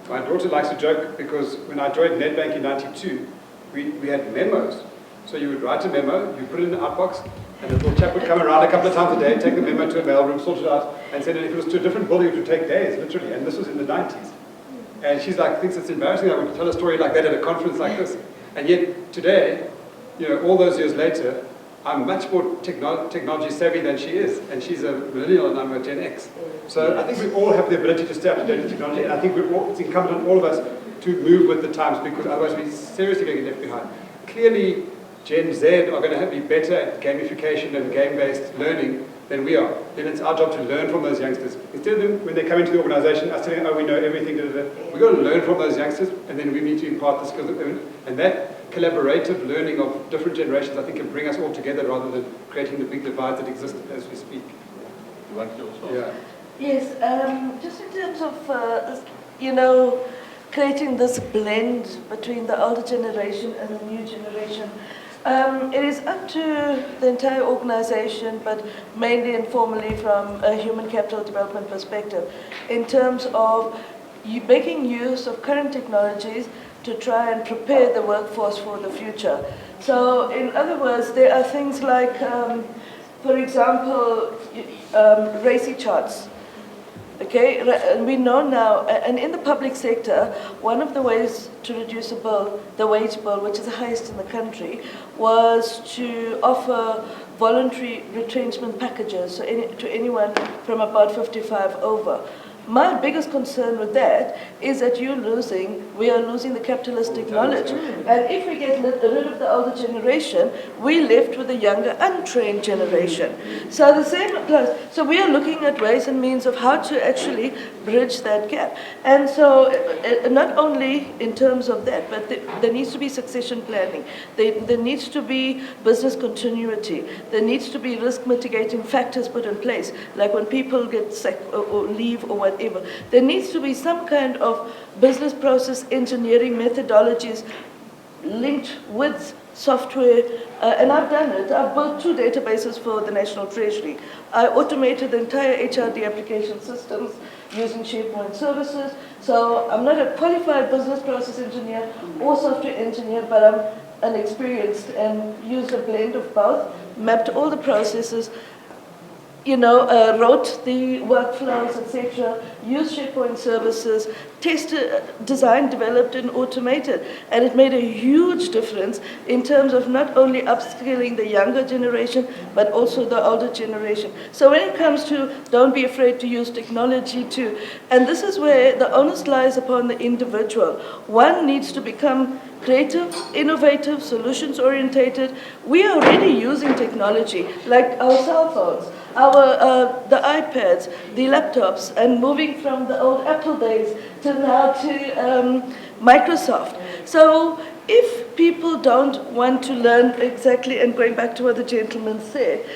My daughter likes to joke because when I joined Nedbank in '92, we had memos. So you would write a memo, you put it in the outbox, and the little chap would come around a couple of times a day, take the memo to a mailroom, sort it out, and send it. If it was to a different building, it would take days, literally. And this was in the 90s. And she's like, thinks it's embarrassing that I would tell a story like that at a conference like this. And yet today, all those years later, I'm much more technology savvy than she is. And she's a millennial and I'm a Gen X. So I think we all have the ability to stay up to date with technology. And I think it's incumbent on all of us to move with the times because otherwise we're seriously going to get left behind. Clearly, Gen Z are going to be better at gamification and game-based learning than we are. Then it's our job to learn from those youngsters. Instead of them, when they come into the organization, us telling them, we know everything, we've got to learn from those youngsters, and then we need to impart the skills. And that collaborative learning of different generations, I think, can bring us all together rather than creating the big divides that exist as we speak. You want to also? Yeah. Yes, just in terms of, creating this blend between the older generation and the new generation. It is up to the entire organization, but mainly and formally from a human capital development perspective, in terms of making use of current technologies to try and prepare the workforce for the future. So, in other words, there are things like, for example, RACI charts. Okay, and we know now, and in the public sector, one of the ways to reduce the wage bill, which is the highest in the country, was to offer voluntary retrenchment packages to anyone from about 55 over. My biggest concern with that is that we are losing the capitalistic knowledge. And if we get rid of the older generation, we're left with a younger, untrained generation. So the same applies. So we are looking at ways and means of how to actually bridge that gap. And so not only in terms of that, but there needs to be succession planning. There needs to be business continuity. There needs to be risk mitigating factors put in place, like when people get sick or leave or whatever. There needs to be some kind of business process engineering methodologies linked with software, and I've done it. I've built 2 databases for the National Treasury. I automated the entire HRD application systems using SharePoint services. So I'm not a qualified business process engineer or software engineer, but I'm an experienced and used a blend of both, mapped all the processes, wrote the workflows, etc., used SharePoint services, tested, designed, developed, and automated. And it made a huge difference in terms of not only upskilling the younger generation, but also the older generation. So when it comes to don't be afraid to use technology too, and this is where the onus lies upon the individual. One needs to become creative, innovative, solutions-orientated. We are already using technology, like our cell phones, the iPads, the laptops, and moving from the old Apple days to now to Microsoft. So if people don't want to learn exactly, and going back to what the gentleman said,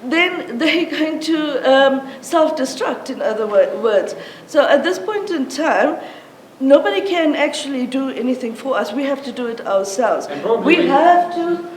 then they're going to self-destruct, in other words. So at this point in time, nobody can actually do anything for us. We have to do it ourselves. We have to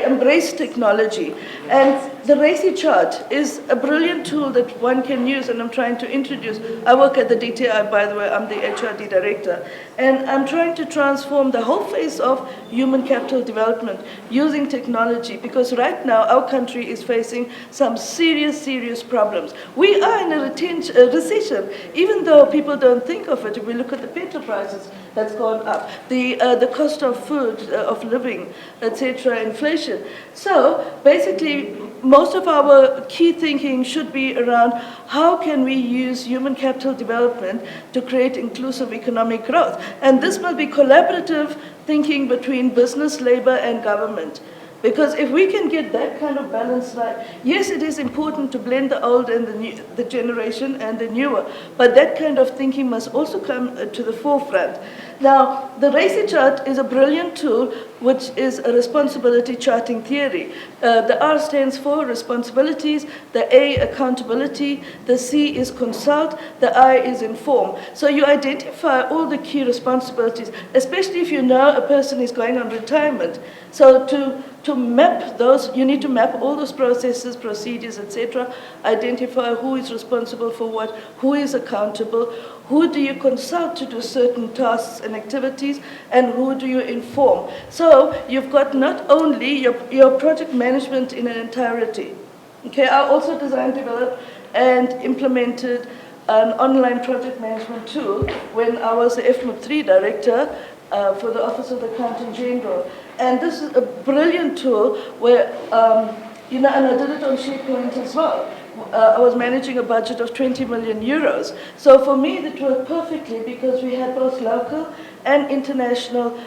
embrace technology. And the RACI chart is a brilliant tool that one can use, and I'm trying to introduce. I work at the DTI, by the way, I'm the HRD director. And I'm trying to transform the whole face of human capital development using technology, because right now our country is facing some serious, serious problems. We are in a recession, even though people don't think of it. If we look at the petrol prices, that's gone up. The cost of food, of living, etc., inflation. So basically, most of our key thinking should be around how can we use human capital development to create inclusive economic growth. And this must be collaborative thinking between business, labor, and government. Because if we can get that kind of balance right, yes, it is important to blend the old and the generation and the newer, but that kind of thinking must also come to the forefront. Now, the RACI chart is a brilliant tool, which is a responsibility charting theory. The R stands for responsibilities, the A, accountability, the C is consult, the I is inform. So you identify all the key responsibilities, especially if you know a person is going on retirement. So to map those, you need to map all those processes, procedures, etc., identify who is responsible for what, who is accountable, who do you consult to do certain tasks and activities, and who do you inform. So you've got not only your project management in an entirety. Okay, I also designed, developed, and implemented an online project management tool when I was the FMIP3 director for the Office of the Accountant General. And this is a brilliant tool where, and I did it on SharePoint as well. I was managing a budget of 20 million euros. So for me, it worked perfectly because we had both local and international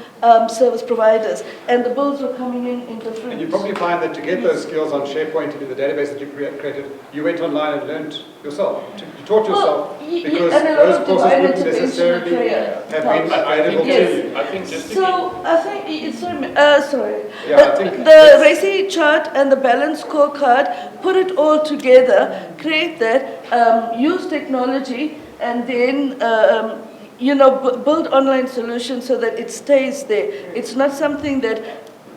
service providers, and the bills were coming in different. And you probably find that to get those skills on SharePoint and in the database that you created, you went online and learned yourself. You taught yourself because those courses wouldn't necessarily have been available to you. I think just to So I think it's sorry. Yeah, I think The RACI chart and the balance scorecard, put it all together, create that, use technology, and then build online solutions so that it stays there. It's not something that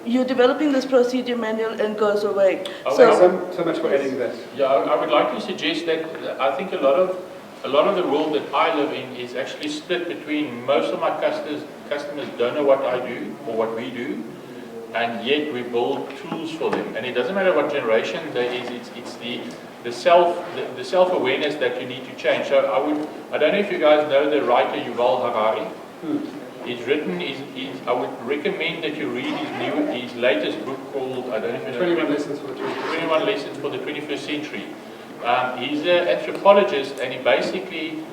you're developing this procedure manual and goes away. So much for adding that. Yeah, I would like to suggest that I think a lot of the world that I live in is actually split between most of my customers don't know what I do or what we do, and yet we build tools for them. And it doesn't matter what generation there is, it's the self-awareness that you need to change. So I don't know if you guys know the writer Yuval Harari. He's written, I would recommend that you read his latest book called, I don't know if you know, 21 Lessons for the 21 Lessons for the 21st Century. He's an anthropologist, and he basically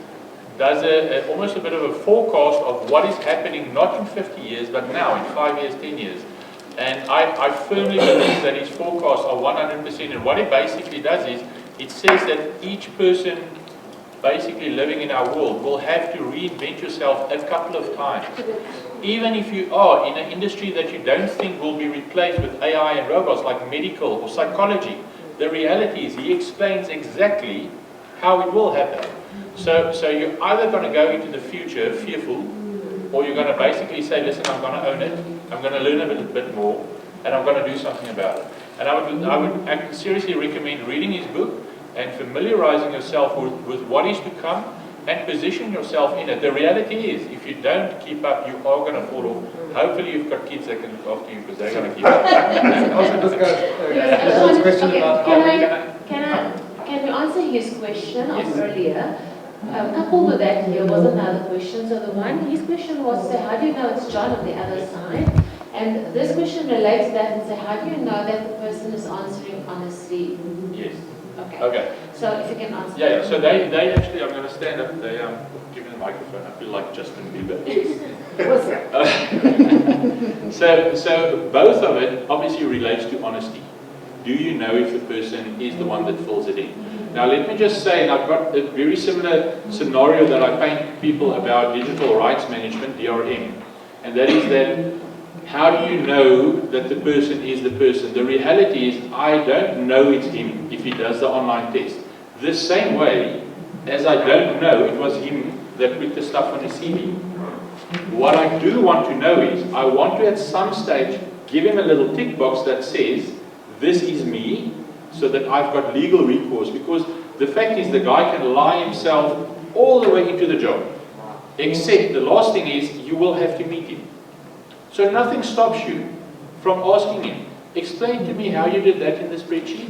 does almost a bit of a forecast of what is happening, not in 50 years, but now, in 5 years, 10 years. And I firmly believe that his forecasts are 100%. And what it basically does is, it says that each person basically living in our world will have to reinvent yourself a couple of times. Even if you are in an industry that you don't think will be replaced with AI and robots, like medical or psychology, the reality is he explains exactly how it will happen. So you're either going to go into the future fearful, or you're going to basically say, listen, I'm going to own it, I'm going to learn a bit more, and I'm going to do something about it. And I would seriously recommend reading his book and familiarizing yourself with what is to come and position yourself in it. The reality is, if you don't keep up, you are going to fall off. Hopefully you've got kids that can look after you because they're going to keep up. Also, this guy's question Okay, about can we answer his question of earlier? Coupled with that, here was another question. So his question was, say, how do you know it's John on the other side? And this question relates to that and say, how do you know that the person is answering honestly? Yes. Okay. Okay. So if you can answer. Yeah. So they actually, I'm going to stand up. They give me the microphone. I feel like Justin Bieber. So both of it obviously relates to honesty. Do you know if the person is the one that fills it in? Now let me just say, and I've got a very similar scenario that I paint people about digital rights management, DRM, and that is that how do you know that the person is the person? The reality is I don't know it's him if he does the online test. The same way as I don't know it was him that put the stuff on his CV. What I do want to know is I want to at some stage give him a little tick box that says this is me, so that I've got legal recourse, because the fact is the guy can lie himself all the way into the job, except the last thing is you will have to meet him. So nothing stops you from asking him, explain to me how you did that in the spreadsheet,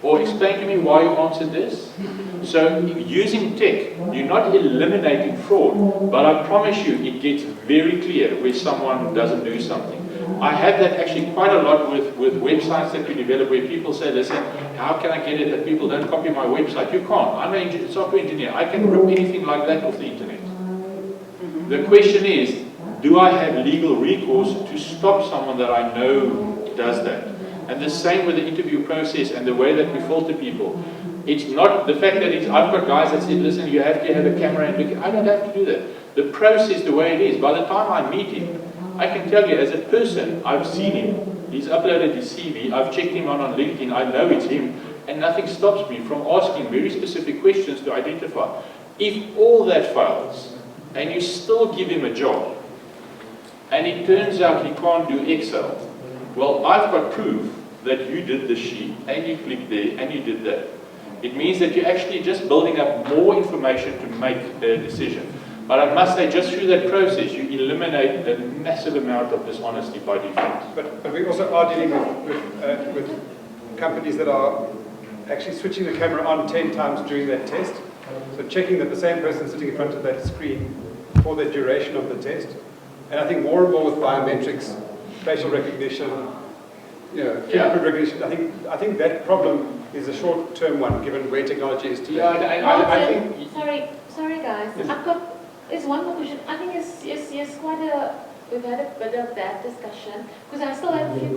or explain to me why you answered this. So using tech, you're not eliminating fraud, but I promise you it gets very clear where someone doesn't do something. I have that actually quite a lot with websites that we develop where people say, listen, how can I get it that people don't copy my website? You can't. I'm a software engineer. I can rip anything like that off the internet. The question is, do I have legal recourse to stop someone that I know does that? And the same with the interview process and the way that we filter people. It's not the fact that I've got guys that said, listen, you have to have a camera and look. I don't have to do that. The process, the way it is, by the time I meet him, I can tell you as a person, I've seen him, he's uploaded his CV, I've checked him on LinkedIn, I know it's him, and nothing stops me from asking very specific questions to identify. If all that fails, and you still give him a job, and it turns out he can't do Excel, well, I've got proof that you did the sheet, and you clicked there, and you did that. It means that you're actually just building up more information to make a decision. But I must say, just through that process, you eliminate a massive amount of dishonesty by default. But we also are dealing with companies that are actually switching the camera on 10 times during that test. So checking that the same person sitting in front of that screen for the duration of the test. And I think more and more with biometrics, facial recognition, fingerprint recognition, I think that problem is a short-term one, given where technology is today. Yeah, I think... Sorry guys, Yes. There's one more question. I think it's quite we've had a bit of that discussion, because I still have a few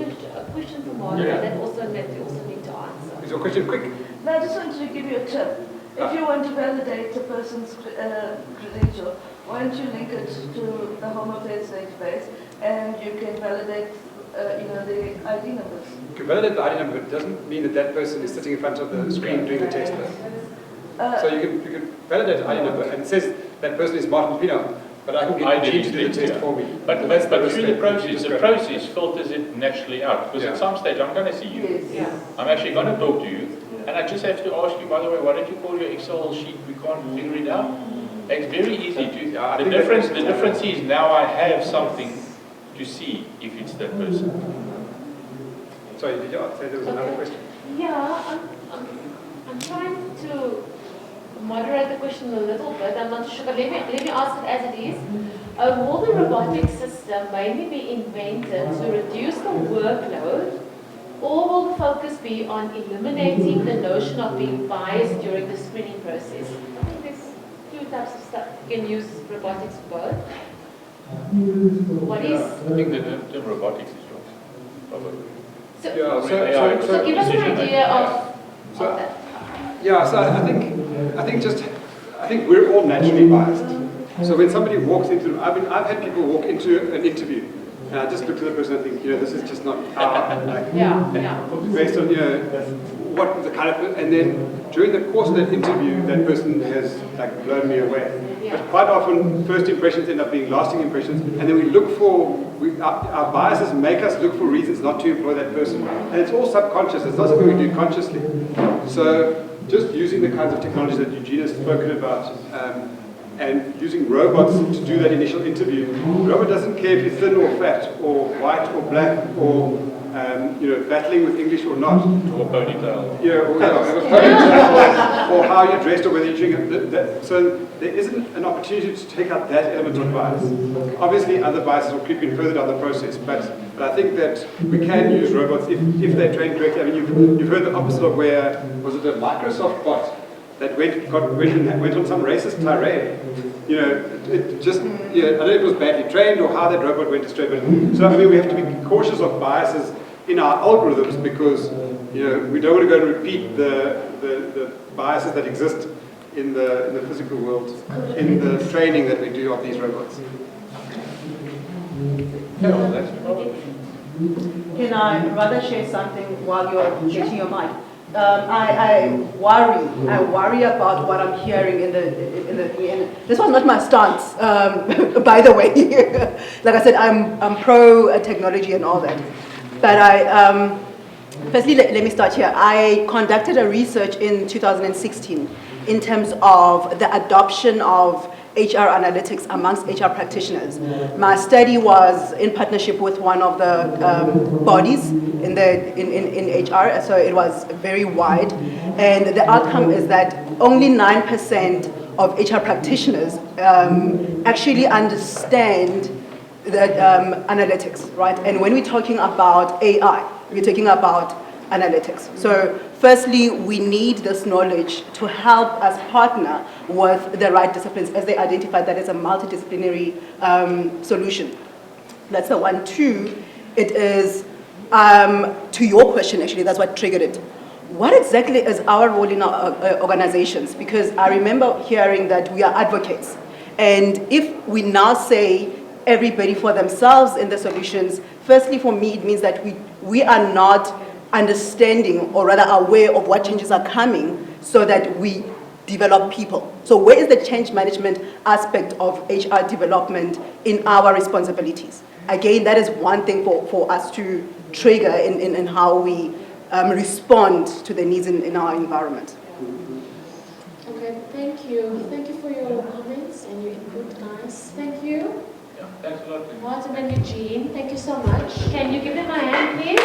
questions for Martha that we also need to answer. Is your question quick? No, I just wanted to give you a tip. If you want to validate a person's credential, why don't you link it to the Home Affairs database, and you can validate the ID numbers. You can validate the ID number, but it doesn't mean that that person is sitting in front of the screen doing the test. So you can validate the ID number, and it says that person is Martin Pino, but I can get the G to do the test for me. But through the process filters it naturally out, because at some stage I'm going to see you. Yes. I'm actually going to talk to you, and I just have to ask you, by the way, why don't you call your Excel sheet? We can't figure it out. It's very easy to. The difference is now I have something to see if it's that person. Sorry, did you say there was another question? Yeah, I'm trying to moderate the question a little bit. I'm not sure, but let me ask it as it is. Will the robotic system mainly be invented to reduce the workload, or will the focus be on eliminating the notion of being biased during the screening process? I think there's two types of stuff. You can use robotics for both. What is? I think the term robotics is wrong, probably. So, So give us an idea of that. Yeah, so I think we're all naturally biased. So when somebody walks into, I've had people walk into an interview And I just look to the person and think, this is just not our, like, Yeah. based on, what the kind of, and then during the course of that interview, that person has like blown me away. Yeah. But quite often, first impressions end up being lasting impressions, and then we look for, our biases make us look for reasons not to employ that person. And it's all subconscious, it's not something we do consciously. So just using the kinds of technology that Eugene has spoken about, and using robots to do that initial interview. The robot doesn't care if you're thin or fat, or white or black, or battling with English or not. Or ponytail. Or how you're dressed, or whether you're doing so there isn't an opportunity to take out that element of bias. Obviously, other biases will creep in further down the process, but I think that we can use robots if they're trained correctly. I mean, you've heard the opposite of where, was it a Microsoft bot that went on some racist tirade? It just, I don't know if it was badly trained or how that robot went astray, but so I mean, we have to be cautious of biases in our algorithms because, we don't want to go and repeat the biases that exist in the physical world, in the training that we do of these robots. Can I rather share something while you're getting your mic? I worry about what I'm hearing in the and this was not my stance, by the way. Like I said, I'm pro technology and all that. But firstly, let me start here. I conducted a research in 2016 in terms of the adoption of HR analytics amongst HR practitioners. My study was in partnership with one of the bodies in HR, so it was very wide. And the outcome is that only 9% of HR practitioners actually understand the analytics, right? And when we're talking about AI, we're talking about analytics. So firstly, we need this knowledge to help us partner with the right disciplines as they identify that as a multidisciplinary solution. That's the one. Two, it is, to your question actually, that's what triggered it. What exactly is our role in our organizations? Because I remember hearing that we are advocates. And if we now say everybody for themselves in the solutions, firstly for me it means that we are not understanding or rather aware of what changes are coming so that we develop people. So where is the change management aspect of HR development in our responsibilities? Again, that is one thing for us to trigger in how we respond to the needs in our environment. Okay, thank you. Thank you for your comments and your input, guys. Thank you. Yeah, thanks a lot. Martin and Eugene, thank you so much. Can you give them a hand, please?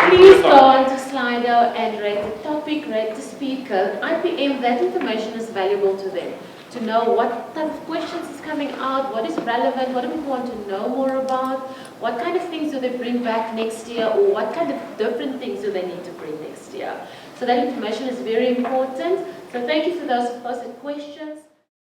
Please go on to Slido and rate the topic, rate the speaker. IPM, that information is valuable to them. To know what type of questions is coming out, what is relevant, what do people want to know more about, what kind of things do they bring back next year, or what kind of different things do they need to bring next year. So that information is very important. So thank you for those who posted questions.